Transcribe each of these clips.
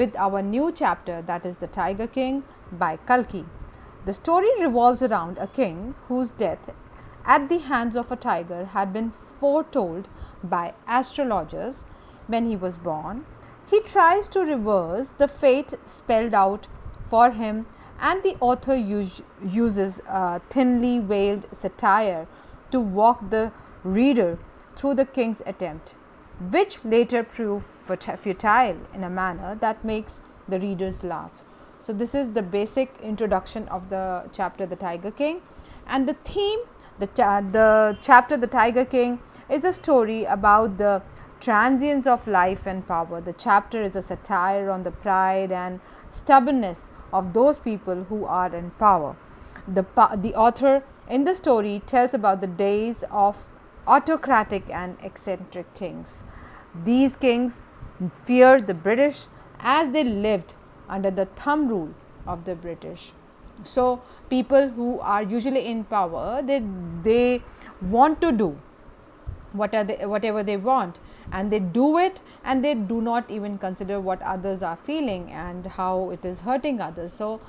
with our new chapter, that is The Tiger King by Kalki. The story revolves around a king whose death at the hands of a tiger had been foretold by astrologers when he was born. He tries to reverse the fate spelled out for him, and the author uses a thinly veiled satire to walk the reader through the king's attempt, which later prove futile in a manner that makes the readers laugh. So, this is the basic introduction of the chapter The Tiger King, and the theme, the chapter The Tiger King is a story about the transience of life and power. The chapter is a satire on the pride and stubbornness of those people who are in power. The author in the story tells about the days of autocratic and eccentric kings. These kings feared the British as they lived under the thumb rule of the British. So, people who are usually in power, they want to do whatever they want, and they do it, and they do not even consider what others are feeling and how it is hurting others. So,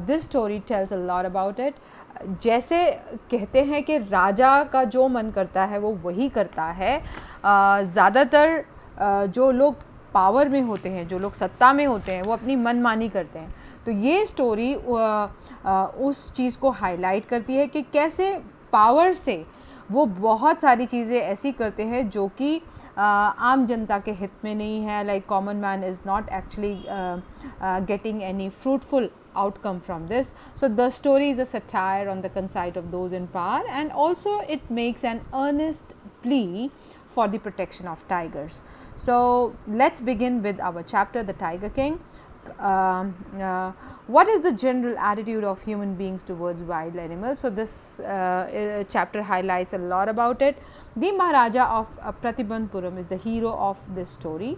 this story tells a lot about it. जैसे कहते हैं कि राजा का जो मन करता है वो वही करता है, ज़्यादातर जो लोग पावर में होते हैं, जो लोग सत्ता में होते हैं, वो अपनी मनमानी करते हैं. तो ये स्टोरी उस चीज़ को हाईलाइट करती है कि कैसे पावर से वो बहुत सारी चीज़ें ऐसी करते हैं जो कि आम जनता के हित में नहीं है. Like common man is not actually getting any fruitful outcome from this. So, the story is a satire on the conceit of those in power, and also it makes an earnest plea for the protection of tigers. So, let's begin with our chapter The Tiger King. What is the general attitude of human beings towards wild animals? So, this chapter highlights a lot about it. The Maharaja of Pratibandpuram is the hero of this story,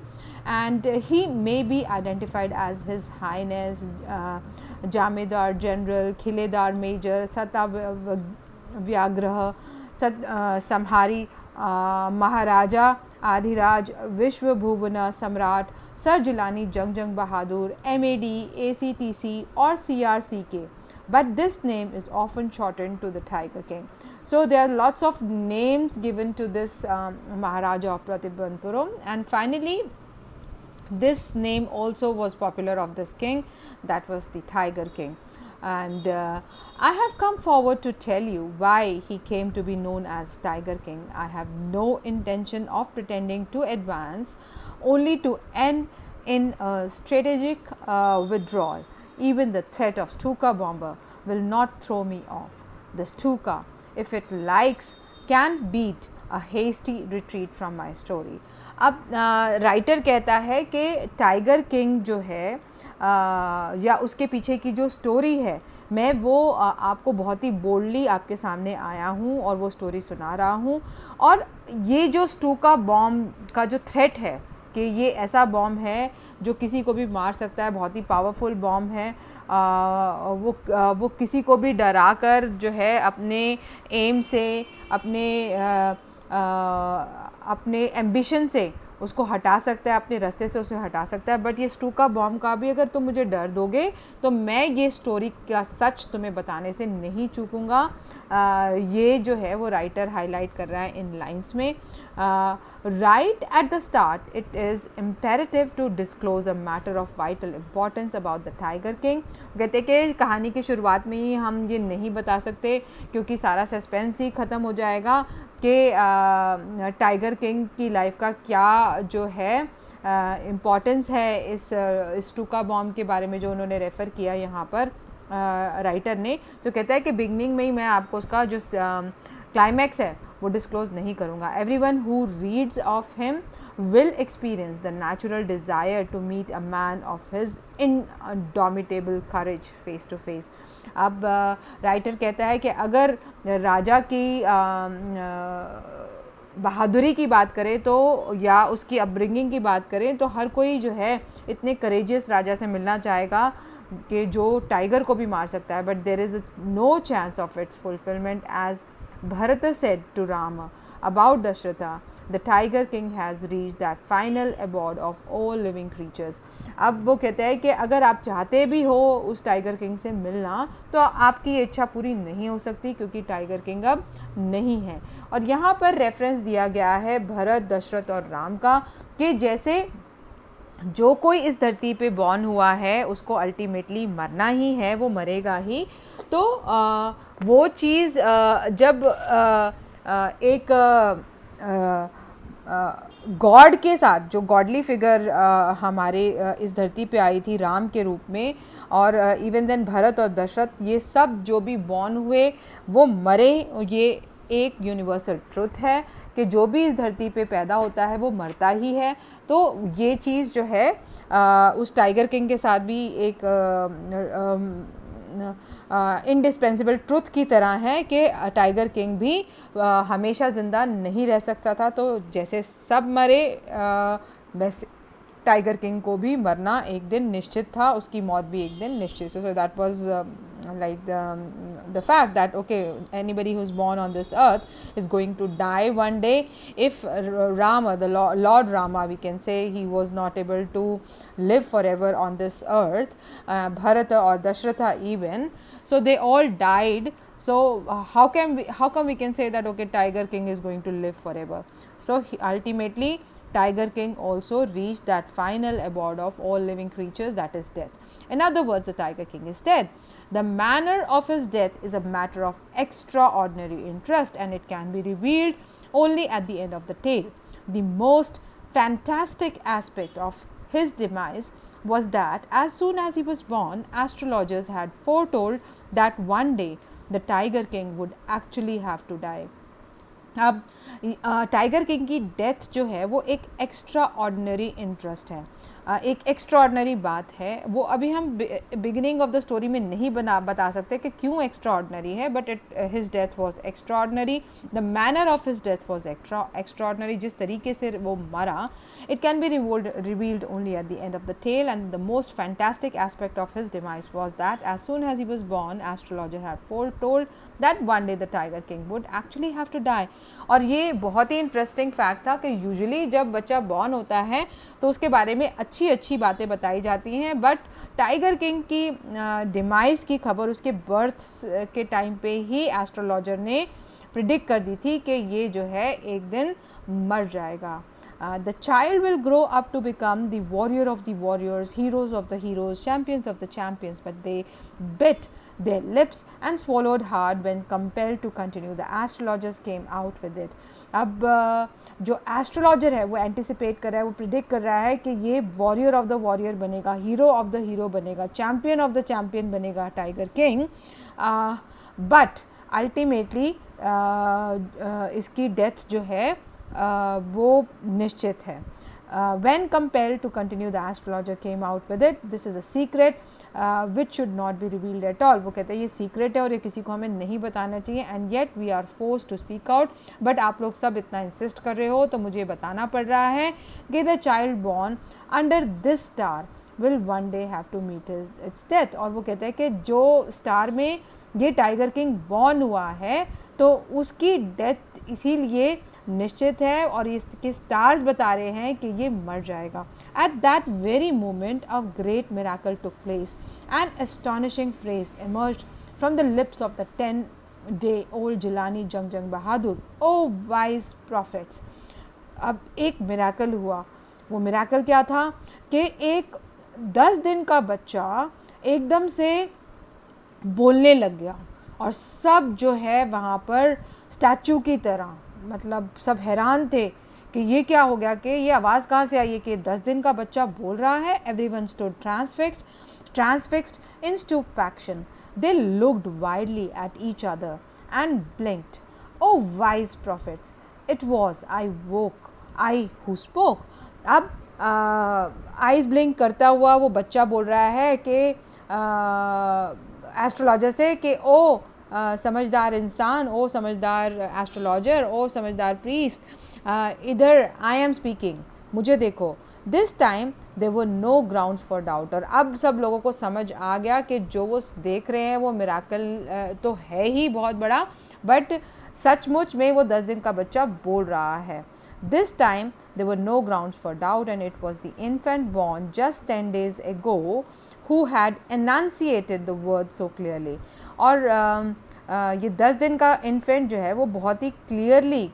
and he may be identified as His Highness Jamidar General, Khiledar Major, Sata Vyagraha, Samhari Maharaja, Adhiraj, Vishwa Bhuvana Samrat, Sir Jilani Jung Jung Bahadur, MAD, ACTC or CRCK, but this name is often shortened to the Tiger King. So, there are lots of names given to this Maharaja of Pratibandpuram, and finally, this name also was popular of this king, that was the Tiger King. And I have come forward to tell you why he came to be known as Tiger King. I have no intention of pretending to advance, only to end in a strategic withdrawal. Even the threat of Stuka bomber will not throw me off. The Stuka, if it likes, can beat a hasty retreat from my story. अब writer कहता है कि tiger king जो है या उसके पीछे की जो स्टोरी है, मैं वो आपको बहुत ही बोल्डली आपके सामने आया हूँ और वो स्टोरी सुना रहा हूँ. और ये जो स्टूका बॉम्ब का जो थ्रेट है कि ये ऐसा बॉम्ब है जो किसी को भी मार सकता है, बहुत ही पावरफुल बॉम्ब है, वो किसी को भी डरा कर जो है अपने एम से, अपने एम्बिशन से उसको हटा सकता है, अपने रास्ते से उसे हटा सकता है. बट ये स्टूका बॉम्ब का भी अगर तुम मुझे डर दोगे तो मैं ये स्टोरी का सच तुम्हें बताने से नहीं चूकूँगा. ये जो है वो राइटर हाईलाइट कर रहा है इन लाइन्स में. Right at the start it is imperative to disclose a matter of vital importance about the tiger king. कहते कि कहानी की शुरुआत में ही हम ये नहीं बता सकते क्योंकि सारा सस्पेंस ही ख़त्म हो जाएगा कि टाइगर किंग की लाइफ का क्या जो है इम्पॉर्टेंस है इस स्टूका बॉम्ब के बारे में जो उन्होंने रेफ़र किया यहाँ पर राइटर ने. तो कहता है कि बिगनिंग में ही मैं आपको उसका जो क्लाइमैक्स है वो डिस्क्लोज नहीं करूँगा. Everyone who reads of him will experience the natural desire to meet a man of his indomitable courage face to face. अब राइटर कहता है कि अगर राजा की बहादुरी की बात करें तो या उसकी अपब्रिंगिंग की बात करें तो हर कोई जो है इतने करेजियस राजा से मिलना चाहेगा कि जो टाइगर को भी मार सकता है. But there is no chance of its fulfilment as Bharata said to Rama, about Dasharatha, the Tiger King has reached that final abode of all living creatures. अब वो कहते हैं कि अगर आप चाहते भी हो उस टाइगर किंग से मिलना तो आपकी ये इच्छा पूरी नहीं हो सकती क्योंकि टाइगर किंग अब नहीं है। और यहाँ पर रेफरेंस दिया गया है भरत, दशरथ और राम का कि जैसे जो कोई इस धरती पे बॉर्न हुआ है उसको अल्टीमेटली मरना ही है, वो मरेगा ही। तो वो चीज़ जब एक गॉड के साथ, जो गॉडली फिगर हमारे इस धरती पे आई थी राम के रूप में, और इवन देन भरत और दशरथ, ये सब जो भी बॉर्न हुए वो मरे, ये एक यूनिवर्सल ट्रुथ है कि जो भी इस धरती पे पैदा होता है वो मरता ही है। तो ये चीज़ जो है उस टाइगर किंग के साथ भी एक इंडिस्पेंसिबल ट्रुथ की तरह है कि टाइगर किंग भी हमेशा ज़िंदा नहीं रह सकता था। तो जैसे सब मरे वैसे टाइगर किंग को भी मरना एक दिन निश्चित था, उसकी मौत भी एक दिन निश्चित। So that was like the fact that okay, anybody who's born on this earth is going to die one day. If Rama, the Lord Rama, we can say, he was not able to live forever on this earth, Bharata or Dashratha even, so they all died. So how come we can say that okay, Tiger King is going to live forever? So ultimately Tiger King also reached that final abode of all living creatures, that is death. In other words, the Tiger King is dead. The manner of his death is a matter of extraordinary interest and it can be revealed only at the end of the tale. The most fantastic aspect of his demise was that as soon as he was born, astrologers had foretold that one day the Tiger King would actually have to die. अब tiger king की death जो है वो एक extra ordinary interest है, एक extra ordinary बात है। वो अभी हम बिगिनिंग ऑफ द स्टोरी में नहीं बता सकते कि क्यों एक्स्ट्रा ऑर्डिनरी है, but his death was extraordinary, the manner of his death was extraordinary. जिस तरीके से वो मरा, it can be revealed only at the end of the tale, and the most fantastic aspect of his demise was that as soon as he was born, astrologer had foretold that one day the Tiger King would actually have to die. और ये बहुत ही interesting fact था कि usually जब बच्चा born होता है तो उसके बारे में अच्छी अच्छी बातें बताई जाती हैं, बट टाइगर किंग की डिमाइस की खबर उसके बर्थ के टाइम पे ही एस्ट्रोलॉजर ने प्रिडिक्ट कर दी थी कि ये जो है एक दिन मर जाएगा। The child will grow up to become the warrior of the warriors, heroes of the heroes, champions of the champions, but they bit their lips and swallowed hard when compelled to continue. The astrologers came out with it. अब जो astrologer है वो anticipate कर रहा है, वो predict कर रहा है कि ये वॉरियर ऑफ द वॉरियर बनेगा, हीरो ऑफ द हीरो बनेगा, चैम्पियन ऑफ द चैम्पियन बनेगा टाइगर किंग। बट अल्टीमेटली इसकी डेथ जो है वो निश्चित है। When compelled to continue, the astrologer came out with it. This is a secret which should not be revealed at all. वो कहते हैं ये सीक्रेट है और ये किसी को हमें नहीं बताना चाहिए, and yet we are forced to speak out. But आप लोग सब इतना इंसिस्ट कर रहे हो तो मुझे बताना पड़ रहा है कि the child born under this star will one day have to meet its death. और वो कहते हैं कि जो स्टार में ये टाइगर किंग बॉर्न हुआ है तो उसकी डेथ इसीलिए निश्चित है और इसके स्टार्स बता रहे हैं कि ये मर जाएगा। At that very moment a great miracle took place, an astonishing phrase emerged from the lips of the 10-day-old Jilani Jung Bahadur. Oh wise prophets! अब एक मिराकल हुआ। वो मिराकल क्या था कि एक 10 दिन का बच्चा एकदम से बोलने लग गया और सब जो है वहाँ पर स्टैचू की तरह, मतलब सब हैरान थे कि ये क्या हो गया, कि ये आवाज़ कहाँ से आई है कि 10 दिन का बच्चा बोल रहा है। Everyone stood transfixed in stupefaction. They looked wildly at each other and blinked. Oh wise prophets, it was I who spoke. अब आइज ब्लिंक करता हुआ वो बच्चा बोल रहा है कि एस्ट्रोलॉजर से कि ओ समझदार इंसान, ओ समझदार एस्ट्रोलॉजर, ओ समझदार प्रीस्ट, इधर आई एम स्पीकिंग, मुझे देखो। This time there were no grounds for doubt. और अब सब लोगों को समझ आ गया कि जो वो देख रहे हैं वो मिराकल तो है ही बहुत बड़ा, बट सचमुच में वो 10 दिन का बच्चा बोल रहा है। This time there were no grounds for doubt and it was the infant born just 10 days ago who had enunciated the word so clearly। और ये 10 दिन का इन्फेंट जो है वो बहुत ही क्लियरली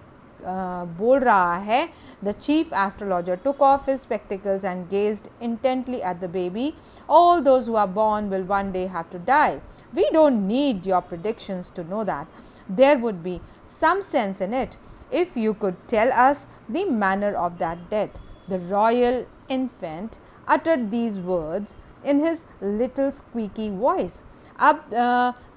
बोल रहा है। The chief astrologer took off his spectacles and gazed intently at the baby. All those who are born will one day have to die. We don't need your predictions to know that. There would be some sense in it if you could tell us the manner of that death. The royal infant uttered these words in his little squeaky voice. अब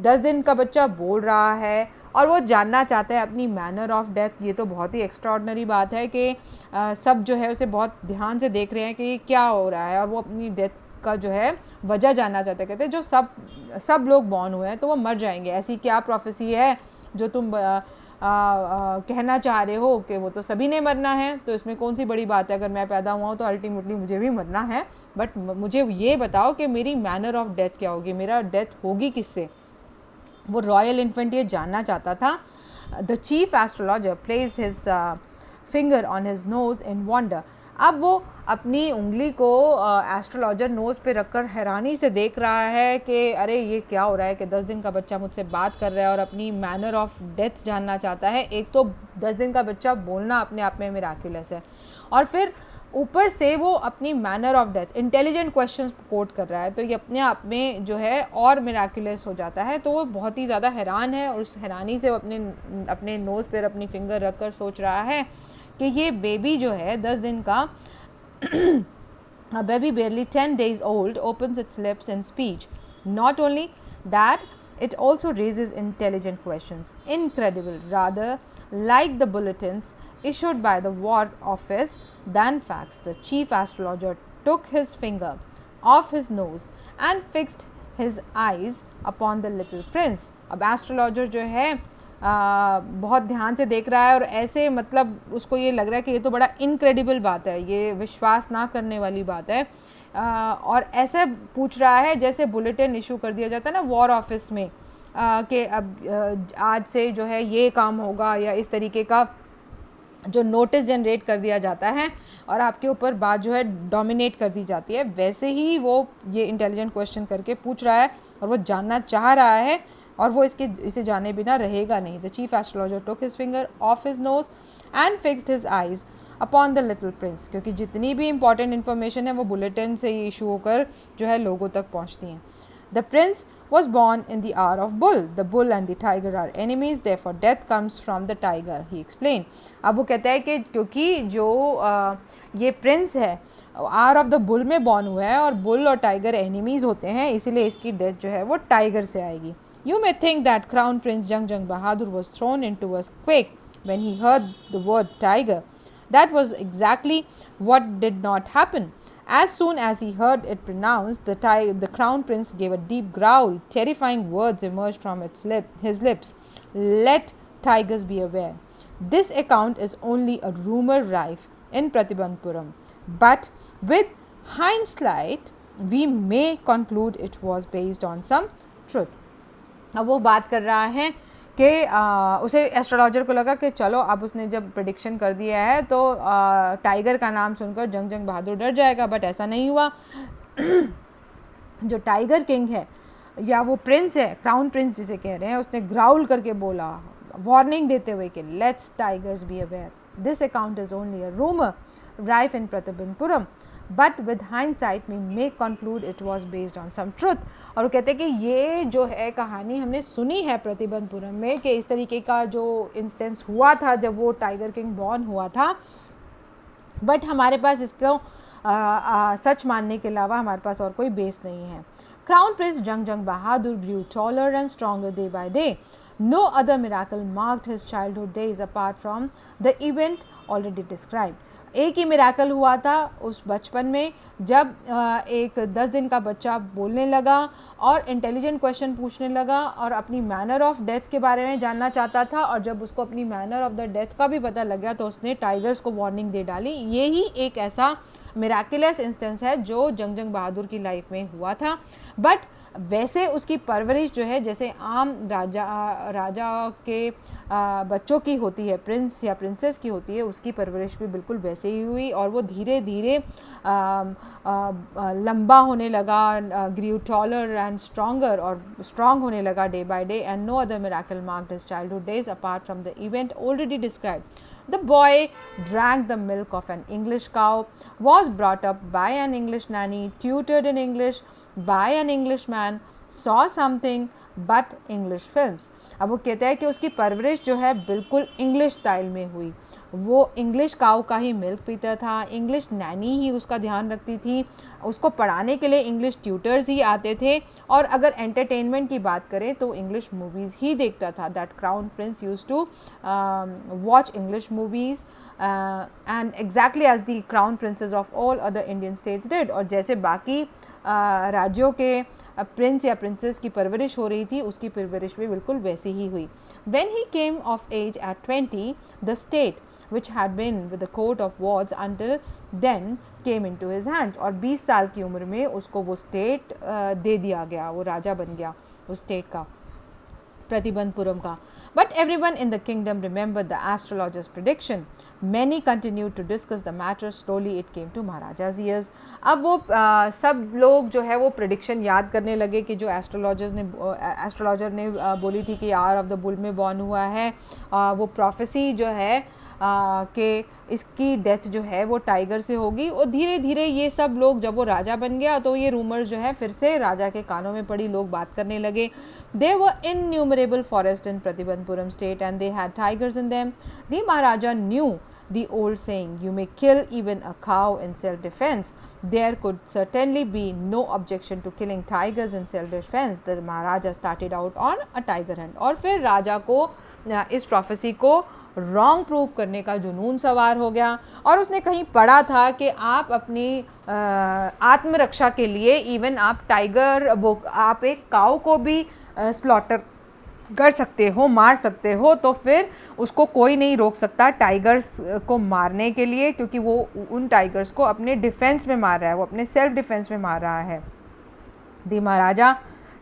10 दिन का बच्चा बोल रहा है और वो जानना चाहता है अपनी मैनर ऑफ डेथ। ये तो बहुत ही एक्स्ट्राऑर्डिनरी बात है कि सब जो है उसे बहुत ध्यान से देख रहे हैं कि क्या हो रहा है और वो अपनी डेथ का जो है वजह जानना चाहते हैं। कहते हैं जो सब लोग बॉर्न हुए हैं तो वो मर जाएंगे, ऐसी क्या प्रोफेसी है जो तुम कहना चाह रहे हो कि वो तो सभी ने मरना है, तो इसमें कौन सी बड़ी बात है, अगर मैं पैदा हुआ हूँ तो अल्टीमेटली मुझे भी मरना है, बट मुझे ये बताओ कि मेरी मैनर ऑफ डेथ क्या होगी, मेरा डेथ होगी किससे। वो रॉयल इन्फेंट ये जानना चाहता था। The chief astrologer placed his finger on his nose in wonder. अब वो अपनी उंगली को एस्ट्रोलॉजर नोज़ पे रखकर हैरानी से देख रहा है कि अरे ये क्या हो रहा है कि 10 दिन का बच्चा मुझसे बात कर रहा है और अपनी मैनर ऑफ डेथ जानना चाहता है। एक तो 10 दिन का बच्चा बोलना अपने आप में मिराकुलस है और फिर ऊपर से वो अपनी manner of death intelligent questions quote कर रहा है, तो ये अपने आप में जो है और मिराकुलस हो जाता है। तो वो बहुत ही ज़्यादा हैरान है और उस हैरानी से वो अपने नोज़ पर अपनी फिंगर रख कर सोच रहा है कि ये बेबी जो है 10 दिन का a baby barely 10 days old opens its lips in speech. Not only that, it also raises intelligent questions. Incredible, rather like the bulletins issued by the War Office than facts. The chief astrologer took his finger off his nose and fixed his eyes upon the little prince. अब astrologer जो है बहुत ध्यान से देख रहा है और ऐसे मतलब उसको ये लग रहा है कि ये तो बड़ा इनक्रेडिबल बात है, ये विश्वास ना करने वाली बात है, और ऐसे पूछ रहा है जैसे बुलेटिन इशू कर दिया जाता है ना वॉर ऑफिस में कि अब आज से जो है ये काम होगा या इस तरीके का जो नोटिस जनरेट कर दिया जाता है और आपके ऊपर बात जो है डोमिनेट कर दी जाती है, वैसे ही वो ये इंटेलिजेंट क्वेश्चन करके पूछ रहा है और वो जानना चाह रहा है और वो इसे जाने बिना रहेगा नहीं। The chief astrologer took his finger of his nose and fixed his eyes upon the little Prince, क्योंकि जितनी भी इंपॉर्टेंट इन्फॉर्मेशन है वो बुलेटिन से ही इशू होकर जो है लोगों तक पहुंचती हैं। The Prince was born in the hour of bull. The bull and the tiger are enemies, therefore death comes from the tiger, he explained. अब वो कहता है कि क्योंकि जो ये प्रिंस है आर ऑफ द बुल में बॉर्न हुआ है और बुल और टाइगर एनिमीज होते हैं, इसीलिए इसकी डेथ जो है वो टाइगर से आएगी। You may think that Crown Prince Jung Bahadur was thrown into a quake when he heard the word tiger. That was exactly what did not happen. As soon as he heard it pronounced, the Crown Prince gave a deep growl. Terrifying words emerged from his lips. Let tigers be aware. This account is only a rumor rife in Pratibandpuram, but with hindsight, we may conclude it was based on some truth. अब वो बात कर रहा है कि उसे astrologer को लगा कि चलो अब उसने जब प्रेडिक्शन कर दिया है तो टाइगर का नाम सुनकर जंग बहादुर डर जाएगा, बट ऐसा नहीं हुआ। जो टाइगर किंग है या वो प्रिंस है, क्राउन प्रिंस जिसे कह रहे हैं, उसने ग्राउल करके बोला, वार्निंग देते हुए कि let's tigers be aware, this account is only a rumour rife in Pratibimbapuram, but with hindsight we may conclude it was based on some truth. और वो कहते हैं कि ये जो है कहानी हमने सुनी है प्रतिबंधपुरम में कि इस तरीके का जो इंस्टेंस हुआ था जब वो टाइगर किंग बॉर्न हुआ था, बट हमारे पास इसको सच मानने के अलावा हमारे पास और कोई बेस नहीं है। क्राउन प्रिंस जंग बहादुर grew taller and stronger day by day. No other miracle marked his childhood days apart from the event already described. एक ही मिराकल हुआ था उस बचपन में जब एक 10 दिन का बच्चा बोलने लगा और इंटेलिजेंट क्वेश्चन पूछने लगा और अपनी मैनर ऑफ डेथ के बारे में जानना चाहता था, और जब उसको अपनी मैनर ऑफ द डेथ का भी पता लग गया तो उसने टाइगर्स को वार्निंग दे डाली। ये ही एक ऐसा मिराकुलस इंस्टेंस है जो जंग बहादुर की लाइफ में हुआ था, बट वैसे उसकी परवरिश जो है जैसे आम राजा के बच्चों की होती है, प्रिंस या प्रिंसेस की होती है, उसकी परवरिश भी बिल्कुल वैसे ही हुई और वो धीरे धीरे लंबा होने लगा, ग्रीव टॉलर एंड स्ट्रॉन्गर और स्ट्रॉन्ग होने लगा day by day, and no other miracle marked his childhood days apart from the event already described. The boy drank the milk of an English cow, was brought up by an English nanny, tutored in English by an Englishman, saw something but English films. अब वो कहता है कि उसकी परवरिश जो है बिल्कुल इंग्लिश स्टाइल में हुई. वो इंग्लिश काऊ का ही मिल्क पीता था, इंग्लिश नैनी ही उसका ध्यान रखती थी, उसको पढ़ाने के लिए इंग्लिश ट्यूटर्स ही आते थे, और अगर एंटरटेनमेंट की बात करें तो इंग्लिश मूवीज़ ही देखता था. That crown prince used to watch English movies and exactly as the crown princes of all other Indian states did. और जैसे बाकी राज्यों के प्रिंस या प्रिंसेस की परवरिश हो रही थी, उसकी परवरिश भी बिल्कुल वैसी ही हुई. When he came of age at 20, the state which had been with the coat of wards until then came into his hands. और 20 साल की उम्र में उसको वो स्टेट दे दिया गया, वो राजा बन गया उस स्टेट का, प्रतिबंधपुरम का. But everyone in the kingdom remembered the astrologer's prediction. Many continued to discuss the matter. Slowly it came to Maharaja's ears. अब वो सब लोग जो है वो प्रिडिक्शन याद करने लगे कि जो एस्ट्रोलॉजर ने बोली थी कि आर ऑफ द बुल में बॉर्न हुआ है, वो प्रोफेसी जो है कि इसकी डेथ जो है वो टाइगर से होगी. और धीरे धीरे ये सब लोग, जब वो राजा बन गया तो ये रूमर्स जो है फिर से राजा के कानों में पड़ी, लोग बात करने लगे. There were innumerable forests in Pratibandpuram state and they had tigers in them. The Maharaja knew the old saying, you may kill even a cow in self-defense. There could certainly be no objection to killing tigers in self-defense. The Maharaja started out on a tiger hunt. और फिर राजा को इस prophecy को wrong prove करने का जुनून सवार हो गया, और उसने कहीं पढ़ा था कि आप अपनी आत्मरक्षा के लिए इवन आप टाइगर, वो आप एक काऊ को भी स्लॉटर कर सकते हो, मार सकते हो, तो फिर उसको कोई नहीं रोक सकता टाइगर्स को मारने के लिए, क्योंकि वो उन टाइगर्स को अपने डिफेंस में मार रहा है, वो अपने सेल्फ डिफेंस में मार रहा है. The Maharaja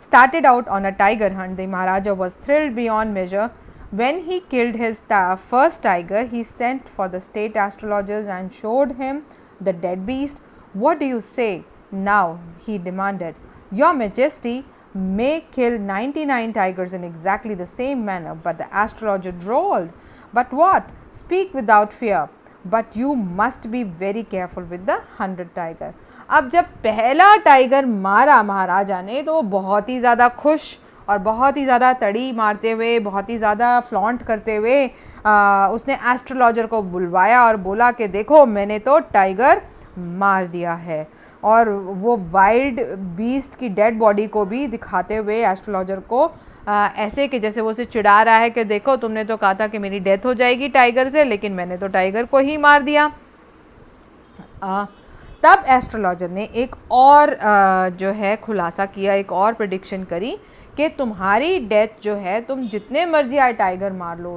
started out on a tiger hunt. The Maharaja was thrilled beyond measure. When he killed his first tiger, he sent for the state astrologers and showed him the dead beast. What do you say now? He demanded. Your Majesty may kill 99 tigers in exactly the same manner. But the astrologer drawled. But what? Speak without fear. But you must be very careful with the 100 tiger. अब जब पहला tiger मारा महाराजा ने तो बहुत ही ज़्यादा खुश और बहुत ही ज़्यादा तड़ी मारते हुए, बहुत ही ज़्यादा फ्लॉन्ट करते हुए उसने एस्ट्रोलॉजर को बुलवाया और बोला कि देखो मैंने तो टाइगर मार दिया है. और वो वाइल्ड बीस्ट की डेड बॉडी को भी दिखाते हुए एस्ट्रोलॉजर को ऐसे कि जैसे वो उसे चिढ़ा रहा है कि देखो तुमने तो कहा था कि मेरी डेथ हो जाएगी टाइगर से, लेकिन मैंने तो टाइगर को ही मार दिया. तब एस्ट्रोलॉजर ने एक और जो है खुलासा किया, एक और प्रेडिक्शन करी कि तुम्हारी डेथ जो है, तुम जितने मर्जी आए टाइगर मार लो,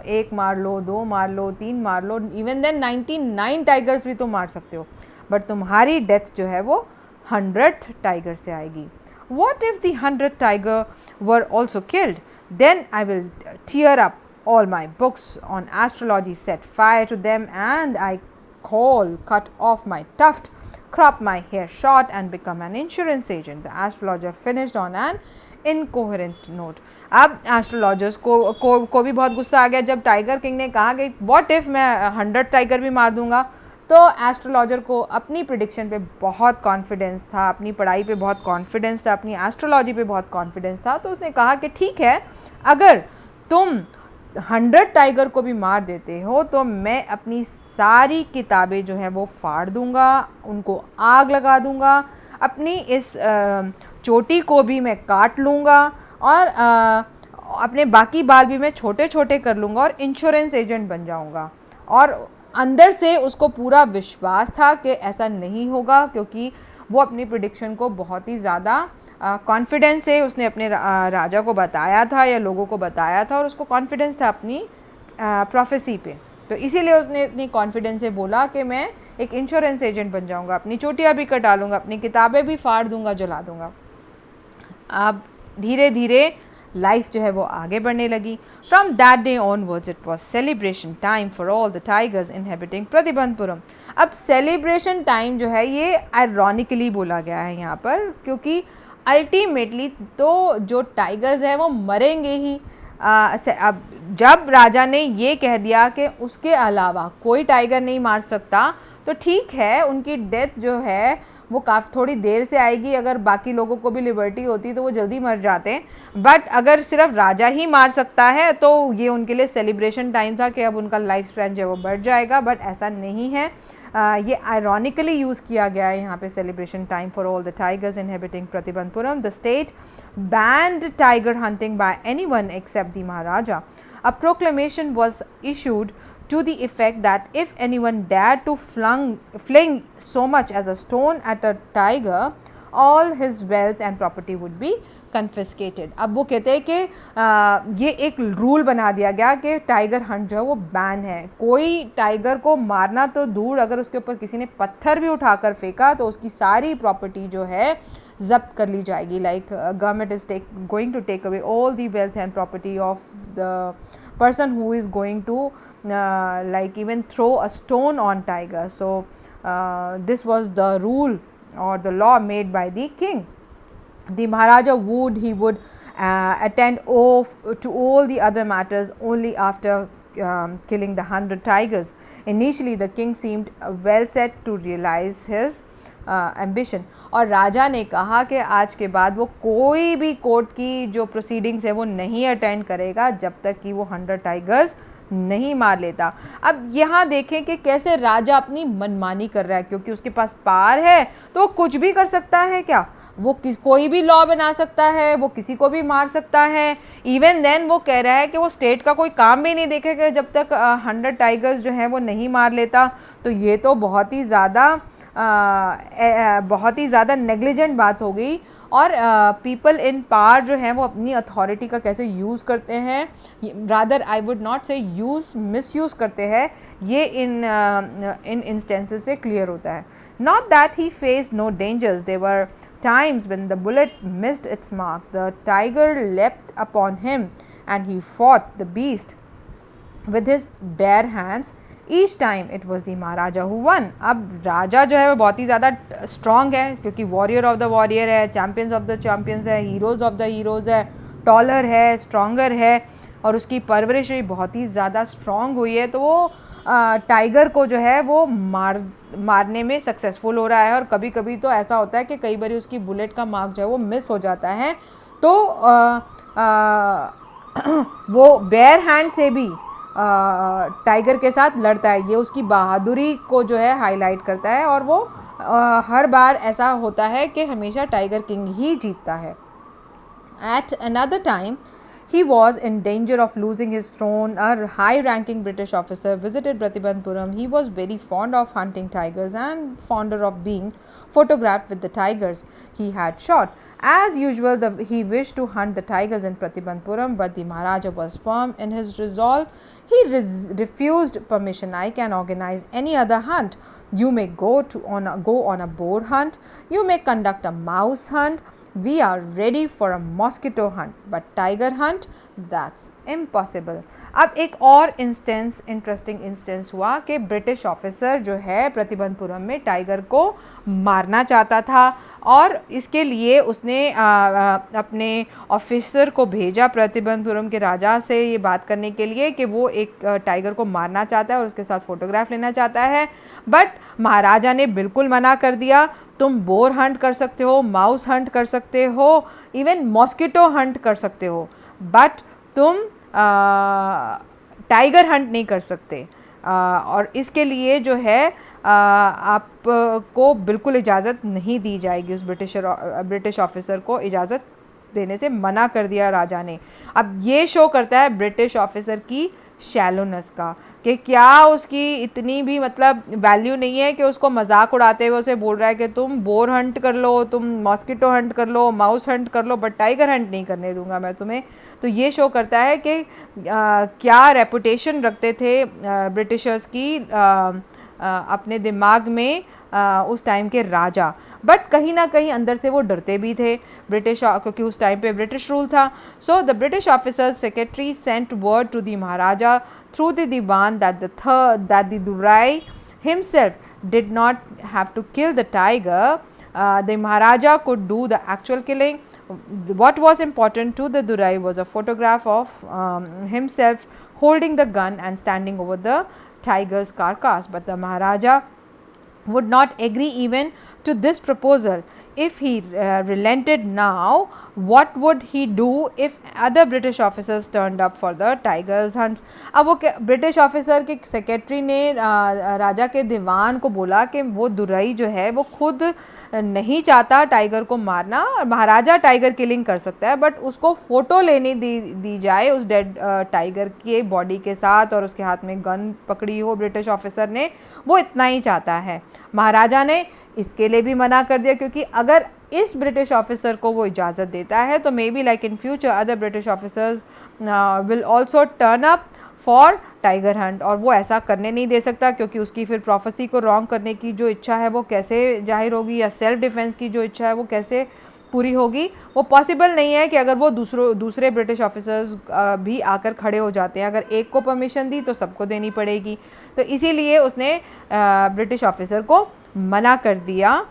एक मार लो, दो मार लो, तीन मार लो, इवन देन 99 टाइगर्स भी तुम मार सकते हो, बट तुम्हारी डेथ जो है वो 100th टाइगर से आएगी. What if the 100th tiger were also killed? Then I will tear up all my books on astrology, set fire to them, and I cut off my tuft, crop my hair short, and become an insurance agent. The astrologer finished on an incoherent note. अब astrologers को भी बहुत गुस्सा आ गया जब tiger king ने कहा कि व्हाट इफ़ मैं 100 टाइगर भी मार दूंगा. तो एस्ट्रोलॉजर को अपनी प्रिडिक्शन पे बहुत कॉन्फिडेंस था, अपनी पढ़ाई पे बहुत कॉन्फिडेंस था, अपनी एस्ट्रोलॉजी पे बहुत कॉन्फिडेंस था. तो उसने कहा कि ठीक है, अगर तुम 100 टाइगर को भी मार देते हो तो मैं अपनी सारी किताबें जो है वो फाड़ दूंगा, उनको आग लगा दूंगा, अपनी इस चोटी को भी मैं काट लूँगा, और अपने बाकी बाल भी मैं छोटे छोटे कर लूँगा और इंश्योरेंस एजेंट बन जाऊँगा. और अंदर से उसको पूरा विश्वास था कि ऐसा नहीं होगा, क्योंकि वो अपनी प्रिडिक्शन को बहुत ही ज़्यादा कॉन्फिडेंस से उसने अपने राजा को बताया था या लोगों को बताया था, और उसको कॉन्फिडेंस था अपनी प्रोफेसी पे. तो इसीलिए उसने इतनी कॉन्फिडेंस से बोला कि मैं एक इंश्योरेंस एजेंट बन जाऊँगा, अपनी चोटियाँ भी कटा लूँगा, अपनी किताबें भी फाड़ दूँगा, जला दूँगा। अब धीरे धीरे लाइफ जो है वो आगे बढ़ने लगी। From that day onwards it was celebration time for all the tigers inhabiting Pratibandapuram. अब सेलिब्रेशन टाइम जो है ये आयरॉनिकली बोला गया है यहाँ पर, क्योंकि अल्टीमेटली तो जो टाइगर्स हैं वो मरेंगे ही। अब जब राजा ने ये कह दिया कि उसके अलावा कोई टाइगर नहीं मार सकता, तो ठीक है, उनकी डेथ जो है वो काफ़ी थोड़ी देर से आएगी। अगर बाकी लोगों को भी लिबर्टी होती तो वो जल्दी मर जाते हैं, बट अगर सिर्फ राजा ही मार सकता है तो ये उनके लिए सेलिब्रेशन टाइम था कि अब उनका लाइफ स्पैन जो है वो बढ़ जाएगा। बट ऐसा नहीं है, ये आयरॉनिकली यूज़ किया गया है यहाँ पे, celebration time for all the tigers inhabiting Pratibandhapuram. The state banned tiger hunting by anyone except the Maharaja. A proclamation was issued to the effect that if anyone dared to fling so much as a stone at a tiger, all his wealth and property would be confiscated. अब वो कहते हैं कि ये एक rule बना दिया गया कि टाइगर हंट जो है वो बैन है। कोई टाइगर को मारना तो दूर, अगर उसके ऊपर किसी ने पत्थर भी उठाकर फेंका तो उसकी सारी प्रॉपर्टी जो है जब्त कर ली जाएगी। Like government is going to take away all the wealth and property of the person who is going to like even throw a stone on tiger. So this was the rule or the law made by the king. The Maharaja would attend off to all the other matters only after killing the 100 tigers. Initially the king seemed well set to realize his ambition. और राजा ने कहा कि आज के बाद वो कोई भी कोर्ट की जो प्रोसीडिंग्स है वो नहीं अटेंड करेगा जब तक कि वो 100 टाइगर्स नहीं मार लेता। अब यहाँ देखें कि कैसे राजा अपनी मनमानी कर रहा है, क्योंकि उसके पास पावर है तो वो कुछ भी कर सकता है। क्या वो कोई भी लॉ बना सकता है, वो किसी को भी मार सकता है। इवन देन वो कह रहा है कि वो स्टेट का कोई काम भी नहीं देखेगा जब तक 100 टाइगर्स जो हैं वो नहीं मार लेता। तो ये तो बहुत ही ज़्यादा नेग्लिजेंट बात हो गई। और पीपल इन पावर जो हैं वो अपनी अथॉरिटी का कैसे यूज़ करते हैं, rather I would not say misuse करते हैं, ये इन इंस्टेंसेस से क्लियर होता है। Not that he faced no dangers, there were times when the bullet missed its mark. The tiger leapt upon him and he fought the beast with his bare hands. Each time it was the Maharaja who won. अब राजा जो है वो बहुत ही ज़्यादा strong है, क्योंकि warrior of the warrior है, चैम्पियंस ऑफ द चैम्पियंस है, हीरोज़ ऑफ द हीरोज़ है, टॉलर है, स्ट्रॉन्गर है, और उसकी परवरिश भी बहुत ही ज़्यादा स्ट्रॉन्ग हुई है। तो वो टाइगर को जो है वो मारने में सक्सेसफुल हो रहा है। और कभी कभी तो ऐसा होता है कि कई बार उसकी बुलेट का मार्क जो है वो मिस हो जाता है, तो वो बेयर हैंड से भी टाइगर के साथ लड़ता है। ये उसकी बहादुरी को जो है हाईलाइट करता है, और वो हर बार ऐसा होता है कि हमेशा टाइगर किंग ही जीतता है। At another time he was in danger of losing his throne. A high-ranking British officer visited Pratibandpuram. He was very fond of hunting tigers and fonder of being photographed with the tigers he had shot. As usual, he wished to hunt the tigers in Pratibandpuram, but the Maharaja was firm in his resolve. He refused permission. I can organize any other hunt. You may go on a boar hunt. You may conduct a mouse hunt. We are ready for a mosquito hunt, but tiger hunt, that's impossible. अब एक और interesting instance हुआ कि British officer जो है प्रतिबंधपुरम में tiger को मारना चाहता था, और इसके लिए उसने अपने ऑफिसर को भेजा प्रतिबंधपुरम के राजा से ये बात करने के लिए कि वो एक टाइगर को मारना चाहता है और उसके साथ फ़ोटोग्राफ लेना चाहता है। बट महाराजा ने बिल्कुल मना कर दिया। तुम बोर हंट कर सकते हो, माउस हंट कर सकते हो, इवन मॉस्किटो हंट कर सकते हो, बट तुम टाइगर हंट नहीं कर सकते। और इसके लिए जो है आपको बिल्कुल इजाज़त नहीं दी जाएगी। उस ब्रिटिश ऑफिसर को इजाज़त देने से मना कर दिया राजा ने। अब ये शो करता है ब्रिटिश ऑफिसर की शैलोनेस का, कि क्या उसकी इतनी भी मतलब वैल्यू नहीं है कि उसको मजाक उड़ाते हुए उसे बोल रहा है कि तुम बोर हंट कर लो, तुम मॉस्किटो हंट कर लो, माउस हंट कर लो, बट टाइगर हंट नहीं करने दूंगा मैं तुम्हें। तो ये शो करता है कि क्या रेपुटेशन रखते थे ब्रिटिशर्स की अपने दिमाग में उस टाइम के राजा, बट कहीं ना कहीं अंदर से वो डरते भी थे ब्रिटिश, क्योंकि उस टाइम पे ब्रिटिश रूल था. So the British officer secretary sent word to the Maharaja through the Diwan that the Durai himself did not have to kill the tiger. The Maharaja could do the actual killing. What was important to the Durai was a photograph of himself holding the gun and standing over the tiger's carcass. But the Maharaja would not agree even to this proposal. If he relented now, what would he do if other British officers turned up for the tigers hunt? अब वो British officer के secretary ने राजा के दीवान को बोला कि वो दुरई जो है वो खुद नहीं चाहता टाइगर को मारना, महाराजा टाइगर किलिंग कर सकता है, बट उसको फ़ोटो लेने दी जाए उस डेड टाइगर के बॉडी के साथ और उसके हाथ में गन पकड़ी हो ब्रिटिश ऑफिसर ने, वो इतना ही चाहता है. महाराजा ने इसके लिए भी मना कर दिया, क्योंकि अगर इस ब्रिटिश ऑफिसर को वो इजाज़त देता है तो may be like in future other British officers will also turn up for tiger Hunt, और वो ऐसा करने नहीं दे सकता, क्योंकि उसकी फिर प्रोफेसी को रॉन्ग करने की जो इच्छा है वो कैसे जाहिर होगी, या सेल्फ डिफेंस की जो इच्छा है वो कैसे पूरी होगी. वो पॉसिबल नहीं है कि अगर वो दूसरे ब्रिटिश ऑफिसर्स भी आकर खड़े हो जाते हैं, अगर एक को परमिशन दी तो सबको देनी पड़ेगी. तो इसीलिए उसने ब्रिटिश ऑफिसर को मना कर दिया.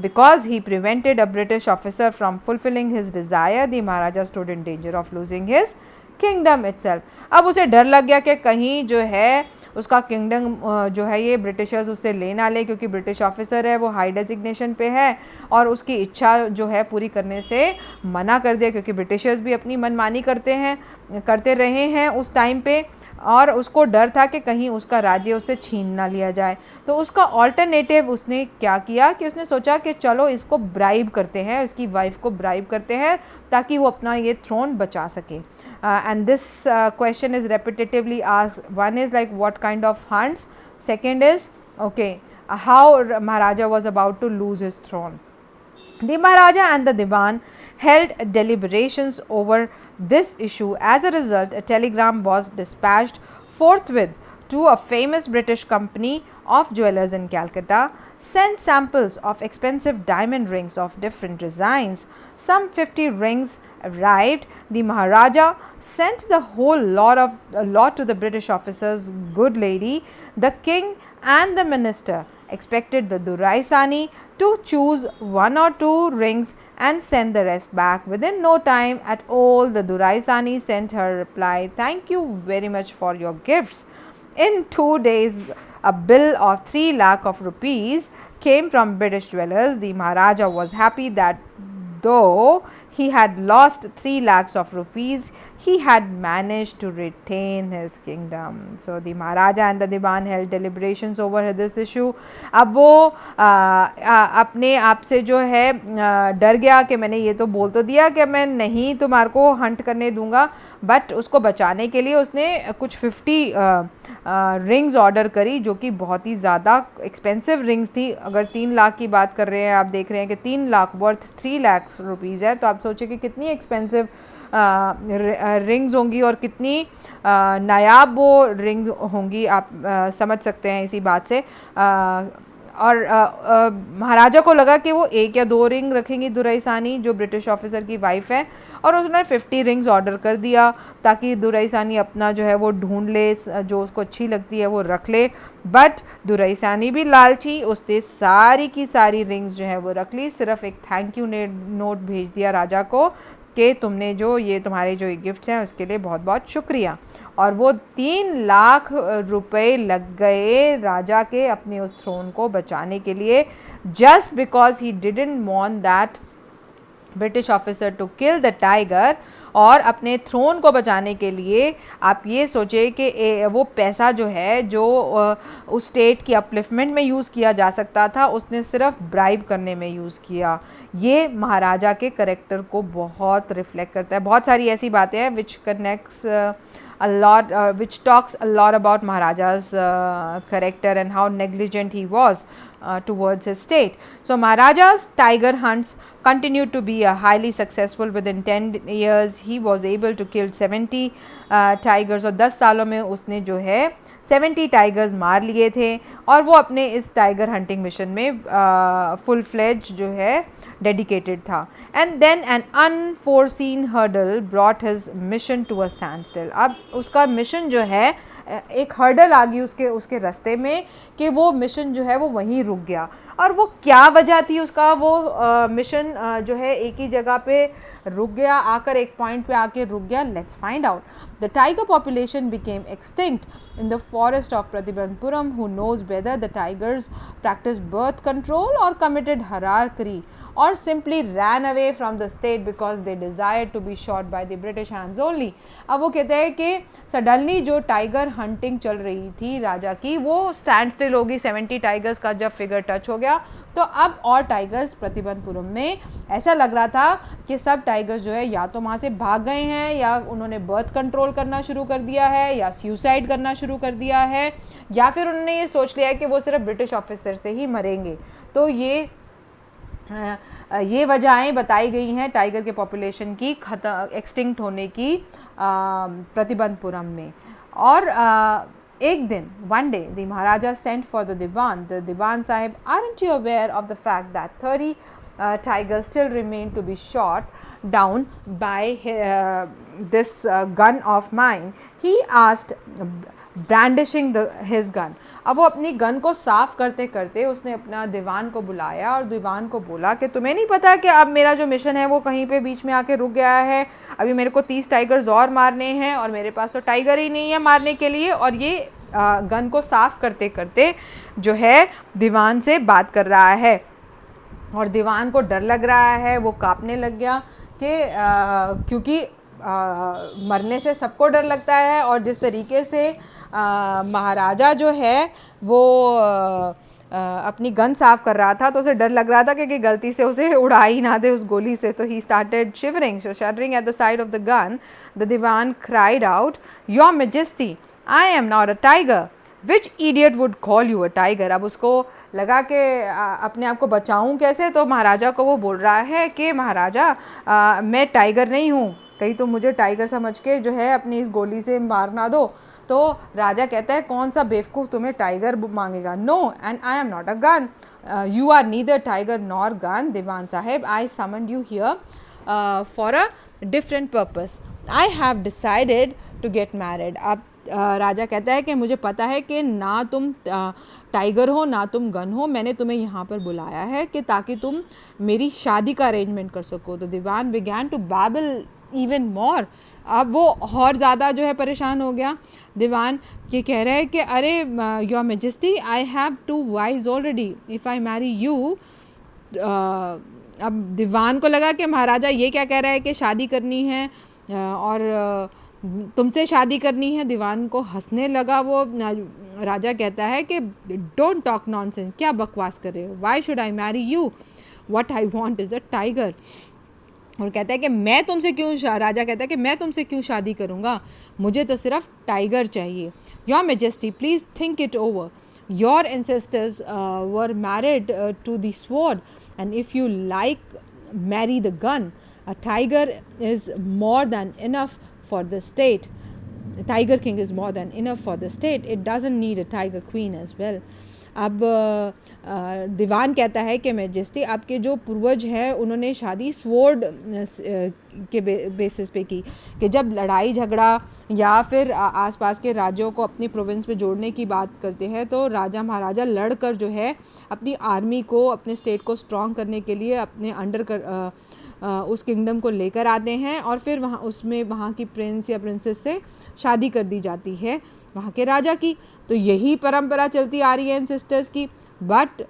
Because he prevented a British officer from fulfilling his desire, the Maharaja stood in danger of losing his kingdom itself. अब उसे डर लग गया कि कहीं जो है उसका किंगडम जो है ये ब्रिटिशर्स उससे ले ना ले, क्योंकि ब्रिटिश ऑफिसर है, वो हाई डेजिग्नेशन पे है, और उसकी इच्छा जो है पूरी करने से मना कर दिया, क्योंकि ब्रिटिशर्स भी अपनी मनमानी करते रहे हैं उस टाइम पे, और उसको डर था कि कहीं उसका राज्य उससे छीन ना लिया जाए. तो उसका ऑल्टरनेटिव उसने क्या किया कि उसने सोचा कि चलो इसको ब्राइब करते हैं, इसकी वाइफ को ब्राइब करते हैं ताकि वो अपना ये थ्रोन बचा सके. And this question is repetitively asked. One is like what kind of hunts, second is okay how Maharaja was about to lose his throne. The Maharaja and the Diwan held deliberations over this issue. As a result, a telegram was dispatched forthwith to a famous British company of jewelers in Calcutta. Sent samples of expensive diamond rings of different designs. Some 50 rings arrived. The Maharaja sent the whole lot to the British officers. Good lady, the king and the minister expected the Durai Sani to choose one or two rings and send the rest back within no time at all. The Durai Sani sent her reply, "Thank you very much for your gifts." In 2 days, a bill of 3 lakh of rupees came from British jewelers. The Maharaja was happy that though he had lost 3 lakhs of rupees, he had managed to retain his kingdom. So the Maharaja and the Diwan held deliberations over this issue. अब वो अपने आप से जो है डर गया कि मैंने ये तो बोल तो दिया कि मैं नहीं तुम्हारे को हंट करने दूंगा, बट उसको बचाने के लिए उसने कुछ 50 रिंग्स ऑर्डर करी, जो कि बहुत ही ज़्यादा एक्सपेंसिव रिंग्स थी. अगर 3 लाख की बात कर रहे हैं, आप देख रहे हैं कि 3 लाख वर्थ 3 लाख रुपीज़ है, तो आप सोचिए कि कितनी एक्सपेंसिव रिंग्स होंगी और कितनी नायाब वो रिंग होंगी, आप समझ सकते हैं इसी बात से. और महाराजा को लगा कि वो 1 या 2 रिंग रखेंगी दुरई सानी, जो ब्रिटिश ऑफिसर की वाइफ है, और उसने 50 रिंग्स ऑर्डर कर दिया ताकि दुरई सानी अपना जो है वो ढूंढ ले, जो उसको अच्छी लगती है वो रख ले. बट दुरई सानी भी लालची, उसने सारी की सारी रिंग्स जो है वो रख ली, सिर्फ एक थैंक यू नोट भेज दिया राजा को कि तुमने जो ये तुम्हारे जो ये गिफ्ट्स हैं उसके लिए बहुत बहुत शुक्रिया. और वो 3 लाख रुपए लग गए राजा के अपने उस थ्रोन को बचाने के लिए, just because he didn't want that British officer to kill the tiger. और अपने थ्रोन को बचाने के लिए आप ये सोचे कि वो पैसा जो है जो उस स्टेट की अपलिफ्टमेंट में यूज़ किया जा सकता था, उसने सिर्फ ब्राइब करने में यूज़ किया. ये महाराजा के करेक्टर को बहुत रिफ्लेक्ट करता है. बहुत सारी ऐसी बातें हैं which connects a lot, which talks a lot about Maharaja's character and how negligent he was towards his state. So Maharaja's tiger hunts continued to be highly successful. Within 10 years he was able to kill 70 tigers, और 10 सालों में उसने जो है 70 tigers मार लिए थे, और वो अपने इस टाइगर हंटिंग मिशन में फुल फ्लेज जो है डेडिकेटेड था. And then an unforeseen hurdle brought his mission to a standstill. अब उसका मिशन जो है, एक हर्डल आ गई उसके रास्ते में कि वो मिशन जो है वो वहीं रुक गया. और वो क्या वजह थी उसका, वो मिशन जो है एक ही जगह पे रुक गया, आकर एक पॉइंट पे आके रुक गया. Let's find out. The tiger population became extinct in the forest of Pratibandhapuram. Who knows whether the tigers practise birth control और committed harakiri or simply ran away from the state because they desired to be shot by the British hands only. अब वो कहते हैं कि suddenly जो tiger hunting चल रही थी राजा की, वो स्टैंड स्टिल होगी 70 टाइगर्स का जब फिगर टच हो गया. तो अब और टाइगर्स प्रतिबंधपुरम में ऐसा लग रहा था कि सब टाइगर्स जो है या तो वहाँ से भाग गए हैं, या उन्होंने बर्थ कंट्रोल करना शुरू कर दिया है, या सुसाइड करना शुरू कर दिया है, या फिर उन्होंने ये सोच लिया है कि वो सिर्फ ब्रिटिश ऑफिसर से ही मरेंगे. तो ये वजहें बताई गई हैं टाइगर के पॉपुलेशन की एक्सटिंक्ट होने की प्रतिबंधपुरम में. और एक दिन one day the Maharaja sent for the Diwan sahib, aren't you aware of the fact that 30 tigers still remain to be shot down by this gun of mine, he asked, brandishing his gun. अब वो अपनी gun को साफ़ करते करते उसने अपना दीवान को बुलाया और दीवान को बोला कि तुम्हें नहीं पता कि अब मेरा जो मिशन है वो कहीं पे बीच में आके रुक गया है, अभी मेरे को 30 टाइगर्स और मारने हैं और मेरे पास तो टाइगर ही नहीं है मारने के लिए. और ये गन को साफ़ करते करते जो है दीवान से बात कर रहा है, और दीवान को डर लग रहा है, वो कांपने लग गया कि क्योंकि मरने से सबको डर लगता है, और जिस तरीके से महाराजा जो है वो अपनी गन साफ़ कर रहा था तो उसे डर लग रहा था कि गलती से उसे उड़ा ही ना दे उस गोली से. तो he started shuddering at the sight of the gun. The Diwan cried out, your majesty, I am not a tiger. Which idiot would call you a tiger. अब उसको लगा कि अपने आप को बचाऊं कैसे, तो महाराजा को वो बोल रहा है कि महाराजा मैं टाइगर नहीं हूँ, कहीं तो मुझे टाइगर समझ के जो है अपनी इस गोली से मार ना दो. तो राजा कहता है कौन सा बेवकूफ़ तुम्हें टाइगर मांगेगा. No, and I am not a gun. You are neither tiger nor gun Diwan sahib. I summoned you here for a different purpose. I have decided to get married. अब राजा कहता है कि मुझे पता है कि ना तुम टाइगर हो ना तुम गन हो, मैंने तुम्हें यहाँ पर बुलाया है कि ताकि तुम मेरी शादी का अरेंजमेंट कर सको. तो Dewan began to babble even more. अब वो और ज़्यादा जो है परेशान हो गया. दीवान ये कह रहा है कि अरे your majesty, I have 2 wives already, if I marry you. अब दीवान को लगा कि महाराजा ये क्या कह रहा है कि शादी करनी है और तुमसे शादी करनी है. दीवान को हंसने लगा वो. राजा कहता है कि डोंट टॉक नॉनसेंस, क्या बकवास कर रहे हो, why should I marry you, what I want is a tiger. और कहता है कि मैं तुमसे क्यों राजा कहता है कि मैं तुमसे क्यों शादी करूँगा, मुझे तो सिर्फ टाइगर चाहिए. Your majesty please think it over. Your ancestors were married to the sword, and if you like marry the gun, a tiger is more than enough for the state. A tiger king is more than enough for the state. It doesn't need a tiger queen as well. अब दीवान कहता है कि majesty आपके जो पूर्वज हैं उन्होंने शादी स्वॉर्ड के बेसिस पे की, कि जब लड़ाई झगड़ा या फिर आसपास के राज्यों को अपनी प्रोविंस में जोड़ने की बात करते हैं तो राजा महाराजा लड़कर जो है अपनी आर्मी को, अपने स्टेट को स्ट्रॉन्ग करने के लिए अपने अंडर उस किंगडम को लेकर आते हैं, और फिर वहाँ की प्रिंस या प्रिंसेस से शादी कर दी जाती है वहाँ के राजा की. तो यही परंपरा चलती आ रही है इन सिस्टर्स की. बट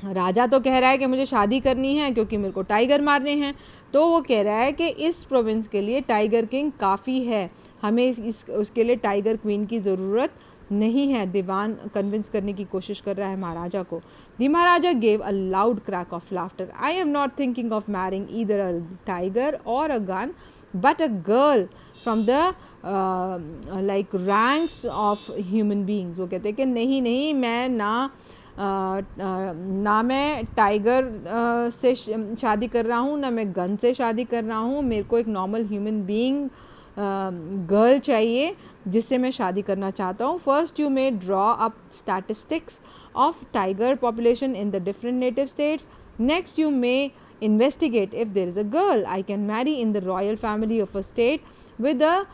राजा तो कह रहा है कि मुझे शादी करनी है क्योंकि मेरे को टाइगर मारने हैं. तो वो कह रहा है कि इस प्रोविंस के लिए टाइगर किंग काफ़ी है, हमें उसके लिए टाइगर क्वीन की ज़रूरत नहीं है. दीवान कन्विंस करने की कोशिश कर रहा है महाराजा को. The Maharaja gave a loud crack of laughter. I am not thinking of marrying either a tiger or a gun but a girl from the like ranks of human beings. वो कहते हैं कि नहीं, मैं ना ना मैं टाइगर से शादी कर रहा हूँ, ना मैं गन से शादी कर रहा हूँ, मेरे को एक नॉर्मल ह्यूमन बीइंग गर्ल चाहिए जिससे मैं शादी करना चाहता हूँ. First you may draw up statistics of tiger population in the different native states. Next, you may investigate if there is a girl I can marry in the royal family of a state with a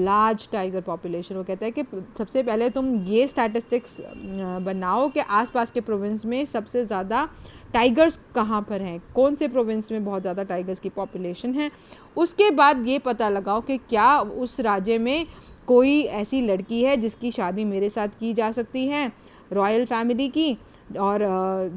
large tiger population. वो कहता है कि सबसे पहले तुम ये statistics बनाओ कि आसपास के प्रोविंस में सबसे ज़्यादा टाइगर्स कहाँ पर हैं, कौन से प्रोविंस में बहुत ज़्यादा टाइगर्स की पॉपुलेशन है. उसके बाद ये पता लगाओ कि क्या उस राज्य में कोई ऐसी लड़की है जिसकी शादी मेरे साथ की जा सकती है रॉयल फैमिली की, और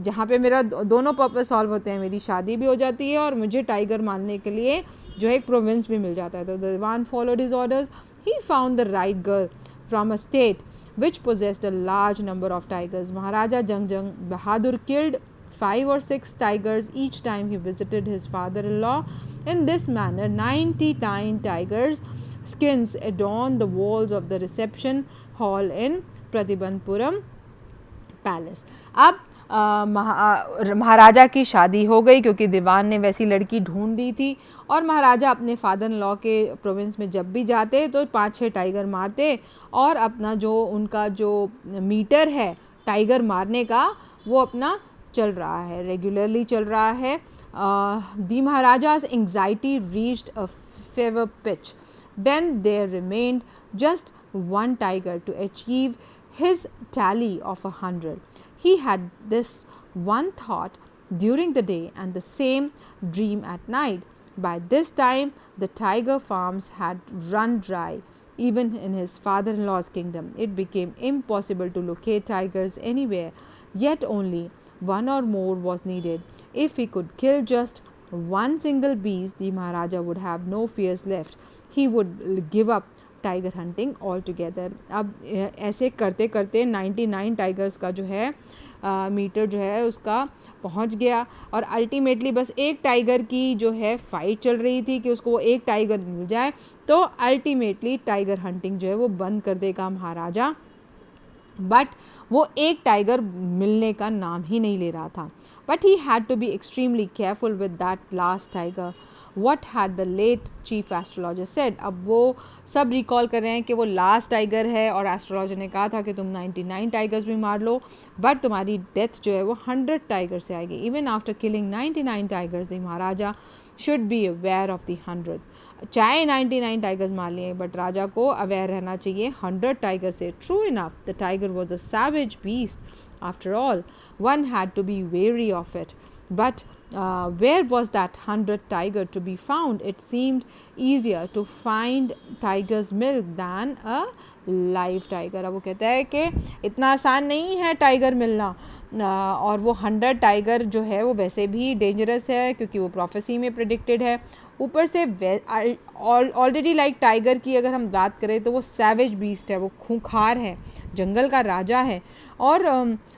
जहाँ पे मेरा दोनों पर्पस सॉल्व होते हैं, मेरी शादी भी हो जाती है और मुझे टाइगर मारने के लिए जो है एक प्रोविंस भी मिल जाता है. तो the one followed his orders. He found the right girl from a state which possessed a large number of tigers. Maharaja Jung Bahadur killed 5 or 6 tigers each time he visited his father-in-law. In this manner, 99 tigers' skins adorned the walls of the reception hall in Pratibandpuram palace. अब महाराजा की शादी हो गई क्योंकि दीवान ने वैसी लड़की ढूंढ दी थी, और महाराजा अपने फादर इन लॉ के प्रोविंस में जब भी जाते तो 5-6 टाइगर मारते, और अपना जो उनका जो मीटर है टाइगर मारने का वो अपना चल रहा है, रेगुलरली चल रहा है. दी महाराजा's anxiety reached a fever pitch when there remained just one tiger to achieve his tally of 100. He had this one thought during the day and the same dream at night. By this time, the tiger farms had run dry. Even in his father-in-law's kingdom, it became impossible to locate tigers anywhere. Yet only one or more was needed. If he could kill just one single beast, the Maharaja would have no fears left. He would give up tiger hunting all together. अब ऐसे करते करते 99 tigers का जो है metre जो है उसका पहुंच गया, और अल्टीमेटली बस एक टाइगर की जो है फाइट चल रही थी कि उसको वो एक टाइगर मिल जाए. तो अल्टीमेटली टाइगर हंटिंग जो है वो बंद कर देगा महाराजा, बट वो एक टाइगर मिलने का नाम ही नहीं ले रहा था. But he had to be extremely careful with that last tiger. What had the late chief astrologer said? अब वो सब रिकॉल कर रहे हैं कि वो लास्ट टाइगर है, और एस्ट्रोलॉजर ने कहा था कि तुम 99 टाइगर्स भी मार लो बट तुम्हारी डेथ जो है वो 100 टाइगर से आएगी. Even after killing 99 tigers the Maharaja should be aware of the 100. चाहे 99 टाइगर्स मार लिए बट राजा को अवेयर रहना चाहिए 100 टाइगर से. True enough, the tiger was a savage beast after all. One had to be wary of it. But where was that 100 tiger to be found? It seemed easier to find tiger's milk than a live tiger. अब वो कहता है कि इतना आसान नहीं है tiger मिलना, और वो 100 टाइगर जो है वो वैसे भी डेंजरस है क्योंकि वो प्रोफेसी में प्रिडिक्टेड है. ऊपर से ऑलरेडी लाइक टाइगर की अगर हम बात करें तो वो सैवेज बीस्ट है, वो खूंखार है, जंगल का राजा है, और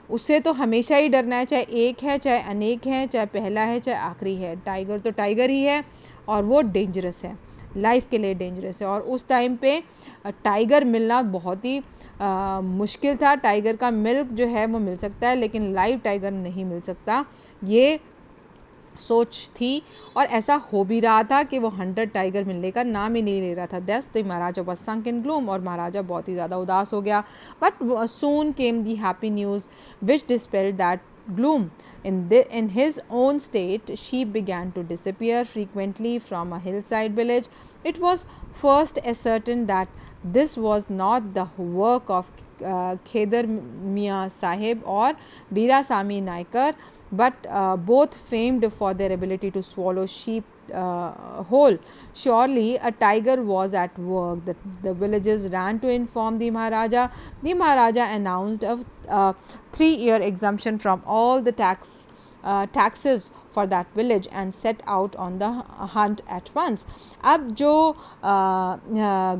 उससे तो हमेशा ही डरना है, चाहे एक है चाहे अनेक है, चाहे पहला है चाहे आखिरी है. टाइगर तो टाइगर ही है और वो डेंजरस है, लाइफ के लिए डेंजरस है. और उस टाइम पे टाइगर मिलना बहुत ही मुश्किल था. टाइगर का मिल्क जो है वो मिल सकता है लेकिन लाइव टाइगर नहीं मिल सकता, ये सोच थी, और ऐसा हो भी रहा था कि वो 100 टाइगर मिलने का नाम ही नहीं ले रहा था. That's the Maharaja was sunk in gloom, और महाराजा बहुत ही ज़्यादा उदास हो गया. But soon came the happy news which dispelled that gloom. In his own state, sheep began to disappear frequently from a hillside village. It was first ascertained that this was not the work of Khedar Mia Sahib or Birasamy Naikar, but both famed for their ability to swallow sheep whole. Surely a tiger was at work. The villagers ran to inform the Maharaja. The Maharaja announced a 3-year exemption from all the taxes for that village and set out on the hunt at once. अब जो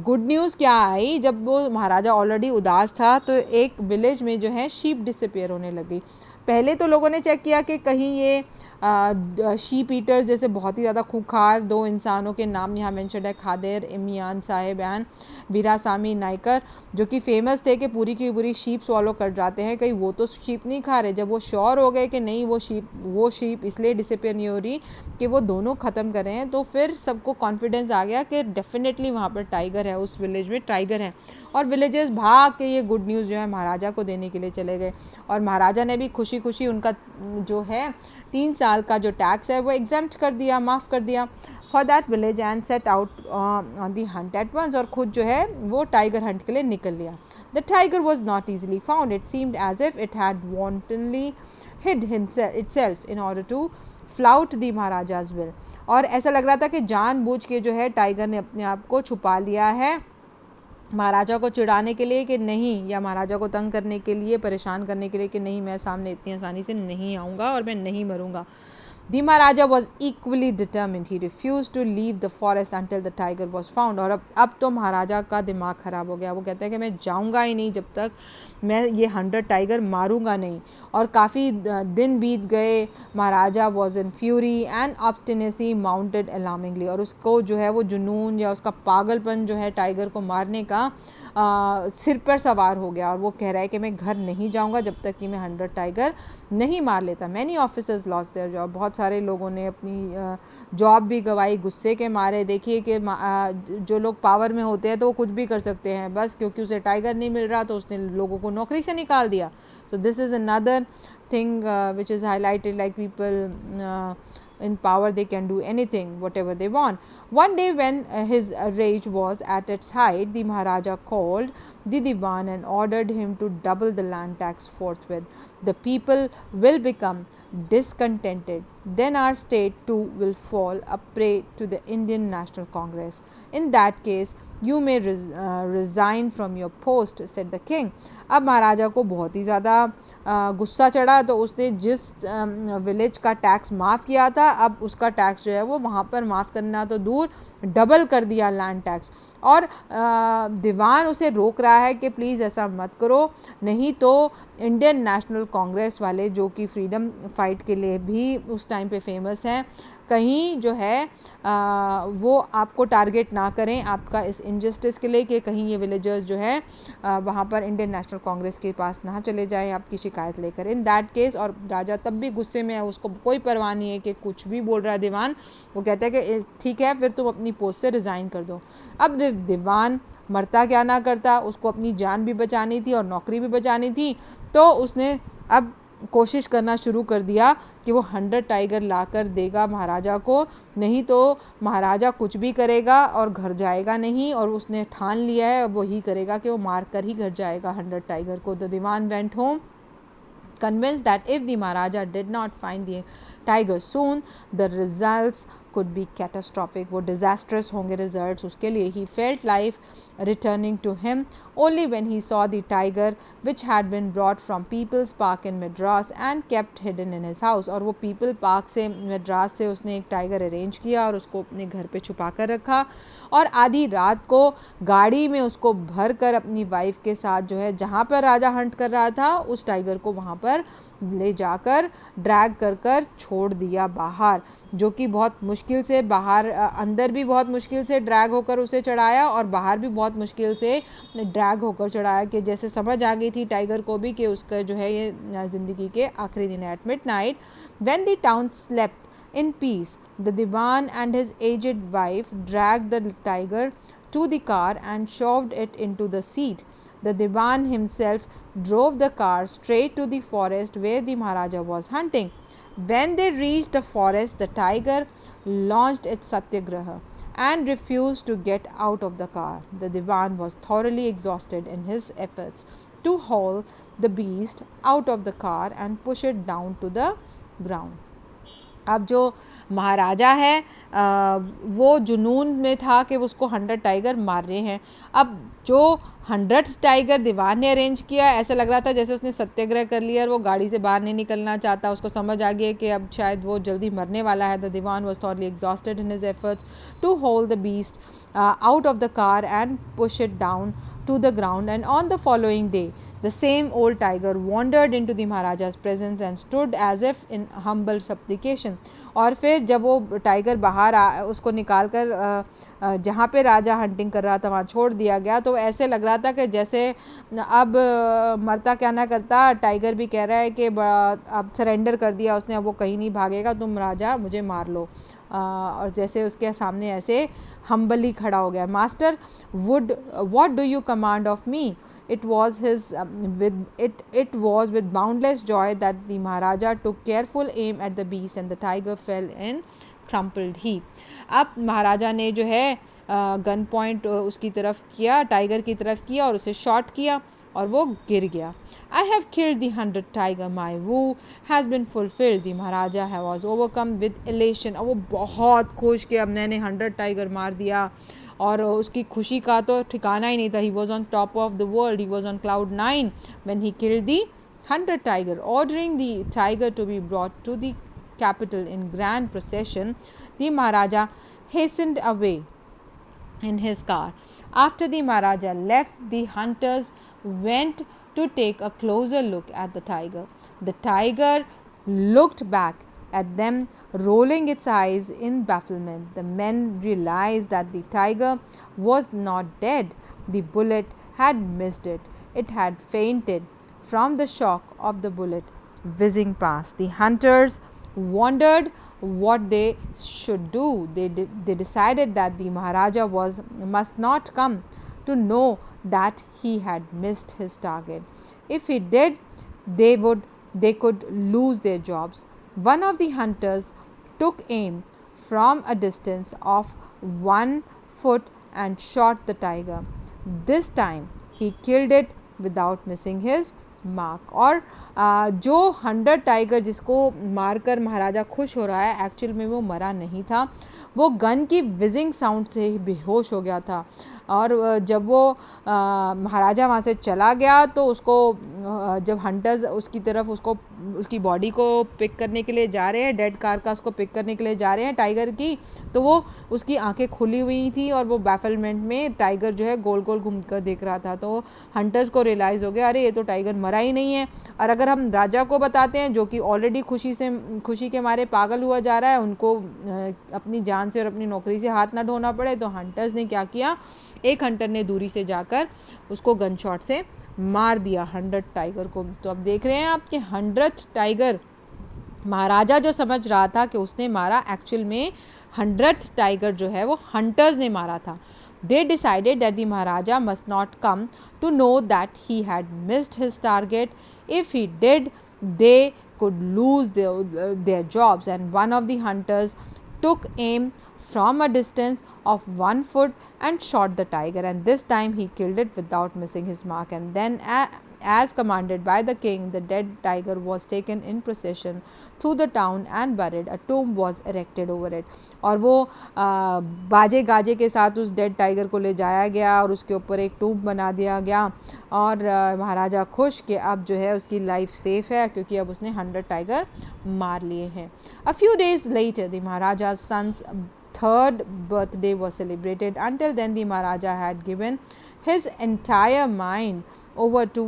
good news क्या आई, जब वो महाराजा already उदास था तो एक village में जो है शीप डिसअपियर होने लगी. पहले तो लोगों ने चेक किया कि कहीं ये शीप ईटर्स जैसे बहुत ही ज़्यादा खूंखार 2 इंसानों के नाम यहाँ मेंशन है, खादेर इमियान साहिब एंड वीरासामी नाइकर, जो कि फेमस थे कि पूरी की पूरी शीप स्वॉलो कर जाते हैं, कहीं वो तो शीप नहीं खा रहे। जब वो श्योर हो गए कि नहीं वो शीप इसलिए डिसअपेयर नहीं हो रही कि वो दोनों ख़त्म कर रहे हैं, तो फिर सबको कॉन्फिडेंस आ गया कि डेफिनेटली वहाँ पर टाइगर है, उस विलेज में टाइगर है। और विलेजर्स भाग के ये गुड न्यूज़ जो है महाराजा को देने के लिए चले गए, और महाराजा ने भी खुशी खुशी उनका जो है 3 साल का जो टैक्स है वो एग्जेम्प्ट कर दिया, माफ़ कर दिया for that village and set out on the hunt at once, और खुद जो है वो टाइगर हंट के लिए निकल लिया। The tiger was not easily found, it seemed as if it had wantonly hid itself in order to flout the Maharaja's will, और ऐसा लग रहा था कि जानबूझ के जो है टाइगर ने अपने आप को छुपा लिया है महाराजा को चिढ़ाने के लिए कि नहीं, या महाराजा को तंग करने के लिए, परेशान करने के लिए कि नहीं मैं सामने इतनी आसानी से नहीं आऊँगा और मैं नहीं मरूँगा। The Maharaja was equally determined. He refused to leave the forest until the tiger was found. और अब तो महाराजा का दिमाग ख़राब हो गया। वो कहते हैं कि मैं जाऊंगा ही नहीं जब तक मैं ये 100 टाइगर मारूंगा नहीं। और काफ़ी दिन बीत गए। महाराजा was in fury and obstinacy mounted alarmingly. और उसको जो है वो जुनून या उसका पागलपन जो है टाइगर को मारने का सिर पर सवार हो गया, और वो कह रहा है कि मैं घर नहीं जाऊंगा जब तक कि मैं 100 टाइगर नहीं मार लेता। Many officers lost their job, बहुत सारे लोगों ने अपनी जॉब भी गंवाई गुस्से के मारे। देखिए कि जो लोग पावर में होते हैं तो वो कुछ भी कर सकते हैं, बस क्योंकि उसे टाइगर नहीं मिल रहा तो उसने लोगों को नौकरी से निकाल दिया। So this is another thing which is highlighted, like people in power they can do anything whatever they want. One day when his rage was at its height, the Maharaja called the Diwan and ordered him to double the land tax forthwith. The people will become discontented, then our state too will fall a prey to the Indian National Congress. In that case you may resign from your post, said the king. अब महाराजा को बहुत ही ज़्यादा गुस्सा चढ़ा, तो उसने जिस विलेज का टैक्स माफ़ किया था अब उसका टैक्स जो है वो वहाँ पर माफ़ करना तो दूर डबल कर दिया लैंड टैक्स। और दीवान उसे रोक रहा है कि प्लीज़ ऐसा मत करो, नहीं तो इंडियन नेशनल कांग्रेस वाले जो कि फ्रीडम फाइट के लिए भी उस टाइम पे फेमस हैं, कहीं जो है वो आपको टारगेट ना करें आपका इस इनजस्टिस के लिए कि कहीं ये विलेजर्स जो है वहाँ पर इंडियन नेशनल कांग्रेस के पास ना चले जाएं आपकी शिकायत लेकर। इन दैट केस, और राजा तब भी गुस्से में है, उसको कोई परवाह नहीं है कि कुछ भी बोल रहा है दीवान। वो कहता है कि ठीक है फिर तुम अपनी पोस्ट से रिज़ाइन कर दो। अब दीवान मरता क्या ना करता, उसको अपनी जान भी बचानी थी और नौकरी भी बचानी थी, तो उसने अब कोशिश करना शुरू कर दिया कि वो 100 टाइगर ला कर देगा महाराजा को, नहीं तो महाराजा कुछ भी करेगा और घर जाएगा नहीं। और उसने ठान लिया है अब वही करेगा कि वो मार कर ही घर जाएगा 100 टाइगर को। The Diwan went home convinced that if the Maharaja did not find the tiger soon, the results could be catastrophic. वो disastrous होंगे results उसके लिए। He felt life returning to him only when he saw the tiger which had been brought from People's Park in Madras and kept hidden in his house. और वो People Park से मद्रास से उसने एक tiger arrange किया और उसको अपने घर पे छुपा कर रखा, और आधी रात को गाड़ी में उसको भर कर अपनी वाइफ के साथ जो है जहाँ पर राजा हंट कर रहा था उस टाइगर को वहाँ पर ले जाकर ड्रैग कर कर छोड़ दिया बाहर, जो कि बहुत मुश्किल से बाहर, अंदर भी बहुत मुश्किल से ड्रैग होकर उसे चढ़ाया और बाहर भी बहुत मुश्किल से ड्रैग होकर चढ़ाया, कि जैसे समझ आ गई थी टाइगर को भी कि उसका जो है ये ज़िंदगी के आखिरी दिन है। At midnight when the town slept in peace, the Diwan and his aged wife dragged the tiger to the car and shoved it into the seat. The Diwan himself drove the car straight to the forest where the Maharaja was hunting. When they reached the forest, the tiger launched its satyagraha and refused to get out of the car. The Diwan was thoroughly exhausted in his efforts to haul the beast out of the car and push it down to the ground. अब जो महाराजा है वो जुनून में था कि उसको 100 tiger मार रहे हैं। अब जो 100 टाइगर दीवान ने अरेंज किया, ऐसा लग रहा था जैसे उसने सत्याग्रह कर लिया और वो गाड़ी से बाहर नहीं निकलना चाहता। उसको समझ आ गया कि अब शायद वो जल्दी मरने वाला है। The Diwan was thoroughly exhausted in his efforts to hold the beast out of the car and push it down to the ground, and on the following day The same old tiger wandered into the Maharaja's presence and stood as if in humble supplication. और फिर जब वो tiger बाहर उसको निकाल कर जहाँ पे राजा हंटिंग कर रहा था वहाँ छोड़ दिया गया, तो ऐसे लग रहा था कि जैसे अब मरता क्या ना करता, टाइगर भी कह रहा है कि अब सरेंडर कर दिया उसने, अब वो कहीं नहीं भागेगा, तुम राजा मुझे मार लो। और जैसे उसके सामने ऐसे हम्बली खड़ा हो गया। Master would what do you command of me? It was his it was with boundless joy that the Maharaja took careful aim at the beast and the tiger fell in crumpled heap. अब महाराजा ने जो है gun point उसकी तरफ किया, tiger की तरफ किया और उसे शॉट किया और वो गिर गया। I have killed the 100 tiger, my woe has been fulfilled. The Maharaja was overcome with elation. अब वो बहुत खुश कि अब मैंने 100 टाइगर मार दिया और उसकी खुशी का तो ठिकाना ही नहीं था। He was on top of the world, he was on cloud 9 when he killed the 100 tiger. Ordering the tiger to be brought to the capital in grand procession, the Maharaja hastened away in his car. After the Maharaja left, the hunters went to take a closer look at the tiger. The tiger looked back at them, rolling its eyes in bafflement. The men realized that the tiger was not dead. The bullet had missed it. It had fainted from the shock of the bullet whizzing past. The hunters wondered what they should do. They decided that the Maharaja must not come to know that he had missed his target. If he did, they could lose their jobs. One of the hunters took aim from a distance of 1 foot and shot the tiger. This time he killed it without missing his mark. और जो 100 tiger जिसको मारकर महाराजा खुश हो रहा है, actual में वो मरा नहीं था, वो गन की विजिंग साउंड से ही बेहोश हो गया था। और जब वो महाराजा वहाँ से चला गया तो उसको जब हंटर्स उसकी तरफ उसकी बॉडी को पिक करने के लिए जा रहे हैं, डेड कारकास को पिक करने के लिए जा रहे हैं टाइगर की, तो वो उसकी आंखें खुली हुई थी और वो बैफलमेंट में टाइगर जो है गोल गोल घूम कर देख रहा था। तो हंटर्स को रियलाइज़ हो गया, अरे ये तो टाइगर मरा ही नहीं है। और अगर हम राजा को बताते हैं जो कि ऑलरेडी खुशी के मारे पागल हुआ जा रहा है, उनको अपनी जान से और अपनी नौकरी से हाथ ना धोना पड़े, तो हंटर्स ने क्या किया, एक हंटर ने दूरी से जाकर उसको गन शॉट से मार दिया 100 टाइगर को। तो अब देख रहे हैं आप कि 100th टाइगर महाराजा जो समझ रहा था कि उसने मारा, एक्चुअल में 100th टाइगर जो है वो हंटर्स ने मारा था। They decided that the Maharaja must not come to know that he had missed his target. If he did, they could lose their jobs. And one of the hunters took aim from a distance of 1 foot and shot the tiger. And this time he killed it without missing his mark. And then, as commanded by the king, the dead tiger was taken in procession through the town and buried. A tomb was erected over it. और वो बाजे गाजे के साथ उस dead tiger को ले जाया गया और उसके ऊपर एक टूम बना दिया गया। और महाराजा खुश कि अब जो है उसकी लाइफ सेफ है, क्योंकि अब उसने 100 टाइगर मार लिए हैं। A few days later, the Maharaja's son's 3rd birthday was celebrated. Until then, the Maharaja had given his entire mind over to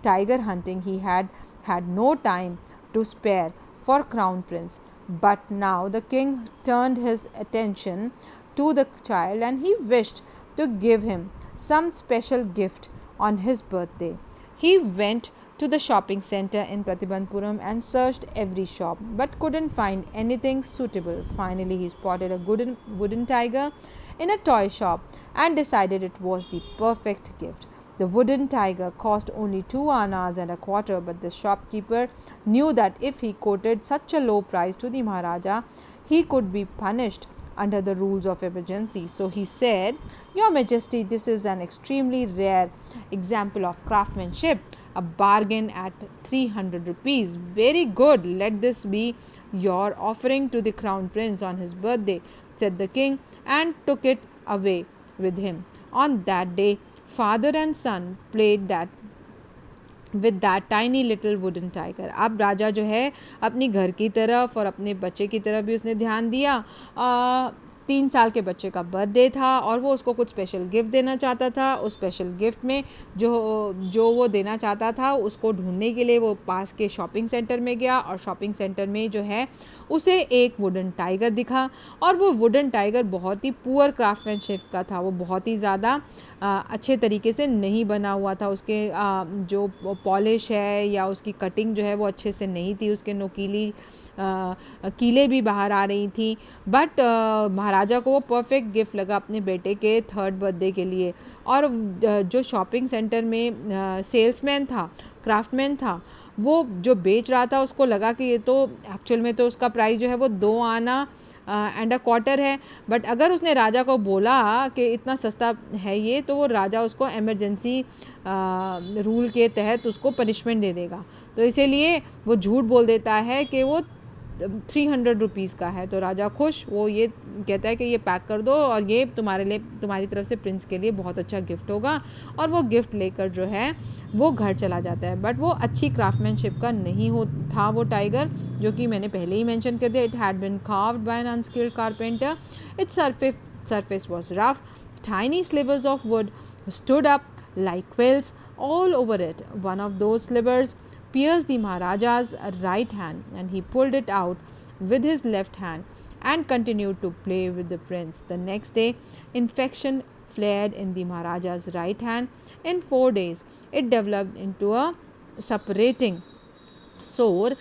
tiger hunting. He had had no time to spare for crown prince. But now the king turned his attention to the child and he wished to give him some special gift on his birthday. He went to the shopping center in Pratibandpuram and searched every shop but couldn't find anything suitable. Finally, he spotted a wooden tiger in a toy shop and decided it was the perfect gift. The wooden tiger cost only 2 annas and a quarter, but the shopkeeper knew that if he quoted such a low price to the Maharaja, he could be punished under the rules of emergency. So he said, "Your Majesty, this is an extremely rare example of craftsmanship. A bargain at 300 rupees. Very good. Let this be your offering to the crown prince on his birthday," said the king, and took it away with him. On that day, father and son played with that tiny little wooden tiger. अब राजा जो है अपनी घर की तरफ और अपने बच्चे की तरफ भी उसने ध्यान दिया। 3 साल के बच्चे का बर्थडे था और वो उसको कुछ स्पेशल गिफ्ट देना चाहता था। उस स्पेशल गिफ्ट में जो वो देना चाहता था उसको ढूंढने के लिए वो पास के शॉपिंग सेंटर में गया और शॉपिंग सेंटर में जो है उसे एक वुडन टाइगर दिखा और वो वुडन टाइगर बहुत ही पुअर क्राफ्टमैनशिप का था। वो बहुत ही ज़्यादा अच्छे तरीके से नहीं बना हुआ था। उसके जो पॉलिश है या उसकी कटिंग जो है वो अच्छे से नहीं थी। उसके नोकीली कीलें भी बाहर आ रही थी। बट महाराजा को वो परफेक्ट गिफ्ट लगा अपने बेटे के 3rd बर्थडे के लिए। और जो शॉपिंग सेंटर में सेल्समैन था, क्राफ्टमैन था, वो जो बेच रहा था उसको लगा कि ये तो एक्चुअल में तो उसका प्राइस जो है वो 2 आना एंड अ क्वार्टर है। बट अगर उसने राजा को बोला कि इतना सस्ता है ये, तो वो राजा उसको इमरजेंसी रूल के तहत उसको पनिशमेंट दे देगा। तो इसीलिए वो झूठ बोल देता है कि वो 300 रुपीज़ का है। तो राजा खुश, वो ये कहता है कि ये पैक कर दो और ये तुम्हारी तरफ से प्रिंस के लिए बहुत अच्छा गिफ्ट होगा। और वो गिफ्ट लेकर जो है वो घर चला जाता है। बट वो अच्छी क्राफ्टमैनशिप का नहीं था वो टाइगर, जो कि मैंने पहले ही मेंशन कर दिया। It had been carved by an unskilled carpenter. Its surface was rough. Tiny slivers of wood stood up like quills all over it. One of those slivers pierced the Maharaja's right hand, and he pulled it out with his left hand and continued to play with the prince. The next day, infection flared in the Maharaja's right hand. In 4 days, it developed into a separating sore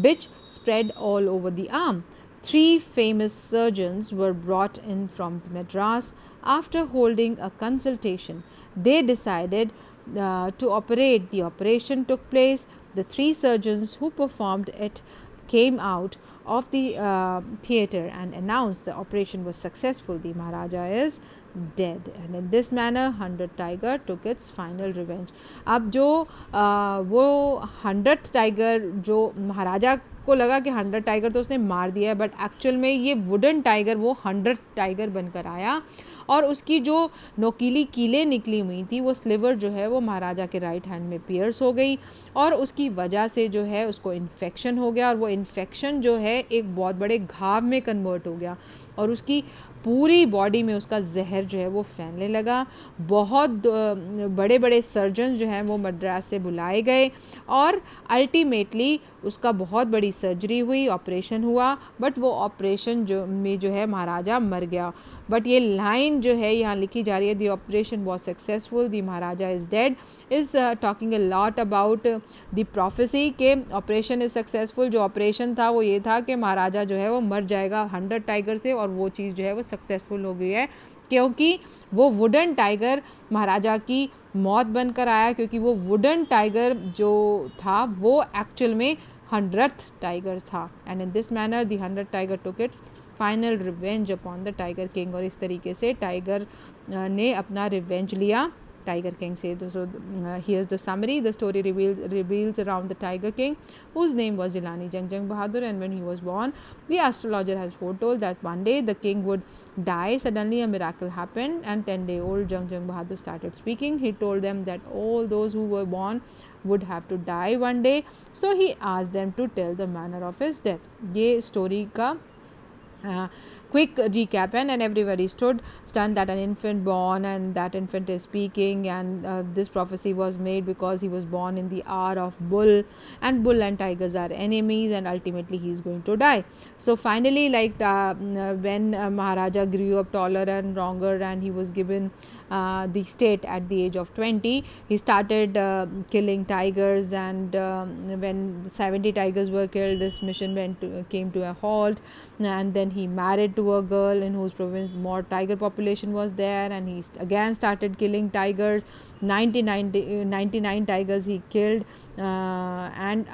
which spread all over the arm. 3 famous surgeons were brought in from Madras. After holding a consultation, they decided to operate. The operation took place. The 3 surgeons who performed it came out of the theatre and announced the operation was successful. The Maharaja is dead, and in this manner 100 tiger took its final revenge. अब जो वो 100th tiger जो महाराजा को लगा कि 100 tiger तो उसने मार दिया है, बट एक्चुअल में ये वुडन टाइगर वो 100th टाइगर बनकर आया और उसकी जो नोकीली कीलें निकली हुई थी वो स्लिवर जो है वो महाराजा के राइट हैंड में पियर्स हो गई और उसकी वजह से जो है उसको इन्फेक्शन हो गया और वो इन्फेक्शन जो है एक बहुत बड़े घाव में कन्वर्ट हो गया और उसकी पूरी बॉडी में उसका जहर जो है वो फैलने लगा। बहुत बड़े बड़े सर्जन जो हैं वो मद्रास से बुलाए गए और अल्टीमेटली उसका बहुत बड़ी सर्जरी हुई, ऑपरेशन हुआ, बट वो ऑपरेशन जो है महाराजा मर गया। बट ये लाइन जो है यहाँ लिखी जा रही है, the operation was successful, the Maharaja is dead, is talking a lot about the prophecy के ऑपरेशन इज़ सक्सेसफुल। जो ऑपरेशन था वो ये था कि महाराजा जो है वो मर जाएगा 100 टाइगर से और वो चीज़ जो है वो सक्सेसफुल हो गई है क्योंकि वो वुडन टाइगर महाराजा की मौत बनकर आया, क्योंकि वो वुडन टाइगर जो था वो एक्चुअल में 100th टाइगर था। And in this manner the 100 tiger took its final revenge upon the tiger king. और इस तरीके से टाइगर ने अपना रिवेंज लिया टाइगर किंग से। So here's the summary. The story reveals around the tiger king whose name was Jilani Jangjang Bahadur, and when he was born the astrologer has foretold that one day the king would die. Suddenly a miracle happened and 10-day-old Jangjang Bahadur started speaking. He told them that all those who were born would have to die one day, so he asked them to tell the manner of his death. ये story का quick recap and everybody stood stunned that an infant born and that infant is speaking, and this prophecy was made because he was born in the hour of bull, and bull and tigers are enemies and ultimately he is going to die. So finally, like when Maharaja grew up taller and stronger and he was given the state at the age of 20, he started killing tigers, and when 70 tigers were killed, this mission came to a halt, and then he married to a girl in whose province more tiger population was there, and he again started killing tigers. 99 tigers he killed, and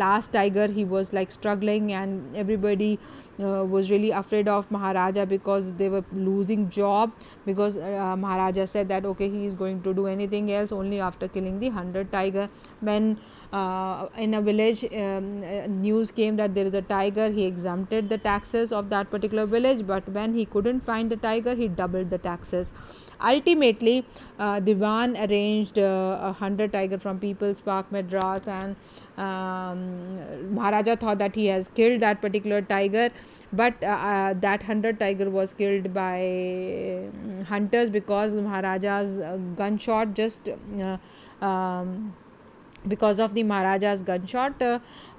last tiger he was like struggling, and everybody was really afraid of Maharaja because they were losing job, because Maharaja said that okay, he is going to do anything else only after killing the 100 tiger. When in a village, news came that there is a tiger. He exempted the taxes of that particular village, but when he couldn't find the tiger, he doubled the taxes. Ultimately, Diwan arranged 100 tiger from People's Park, Madras, and Maharaja thought that he has killed that particular tiger, but that 100 tiger was killed by hunters, because Maharaja's gunshot just because of the Maharaja's gunshot,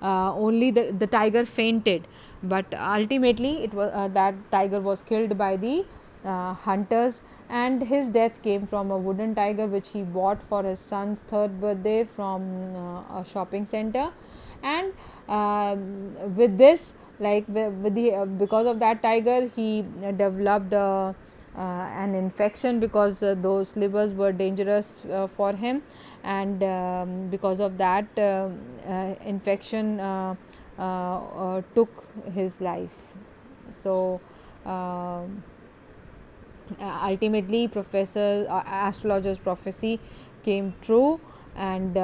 only the tiger fainted, but ultimately it was that tiger was killed by the hunters, and his death came from a wooden tiger which he bought for his son's third birthday from a shopping center. And with this, like with the because of that tiger, he developed an infection, because those slivers were dangerous for him, and because of that infection took his life. So ultimately, professor astrologer's prophecy came true, and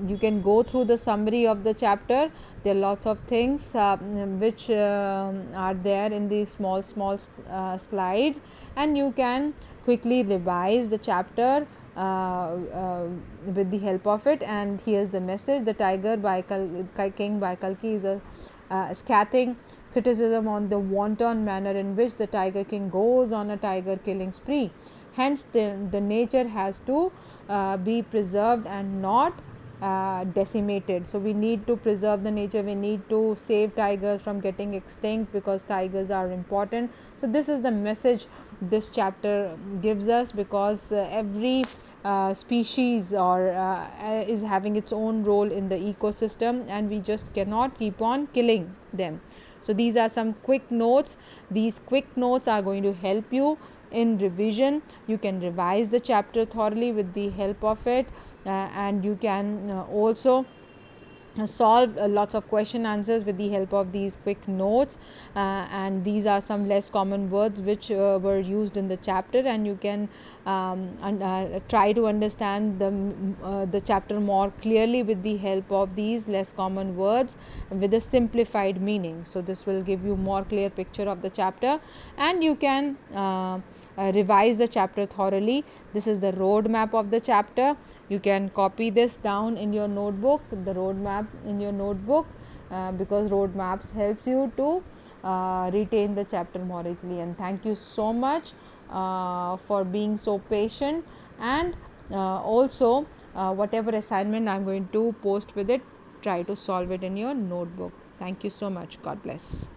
you can go through the summary of the chapter. There are lots of things which are there in these small slides, and you can quickly revise the chapter with the help of it. And here's the message: the tiger by King by Kalki is a scathing criticism on the wanton manner in which the tiger king goes on a tiger killing spree. Hence, the nature has to be preserved and not decimated. So we need to preserve the nature, we need to save tigers from getting extinct, because tigers are important. So this is the message this chapter gives us, because every species or is having its own role in the ecosystem, and we just cannot keep on killing them. So these are some quick notes. These quick notes are going to help you in revision. You can revise the chapter thoroughly with the help of it, and you can also solve lots of question answers with the help of these quick notes, and these are some less common words which were used in the chapter, and you can try to understand the chapter more clearly with the help of these less common words with a simplified meaning. So this will give you more clear picture of the chapter, and you can revise the chapter thoroughly. This is the road map of the chapter. You can copy this down in your notebook, the road map in your notebook, because road maps helps you to retain the chapter more easily. And thank you so much for being so patient, and also whatever assignment I am going to post with it, try to solve it in your notebook. Thank you so much. God bless.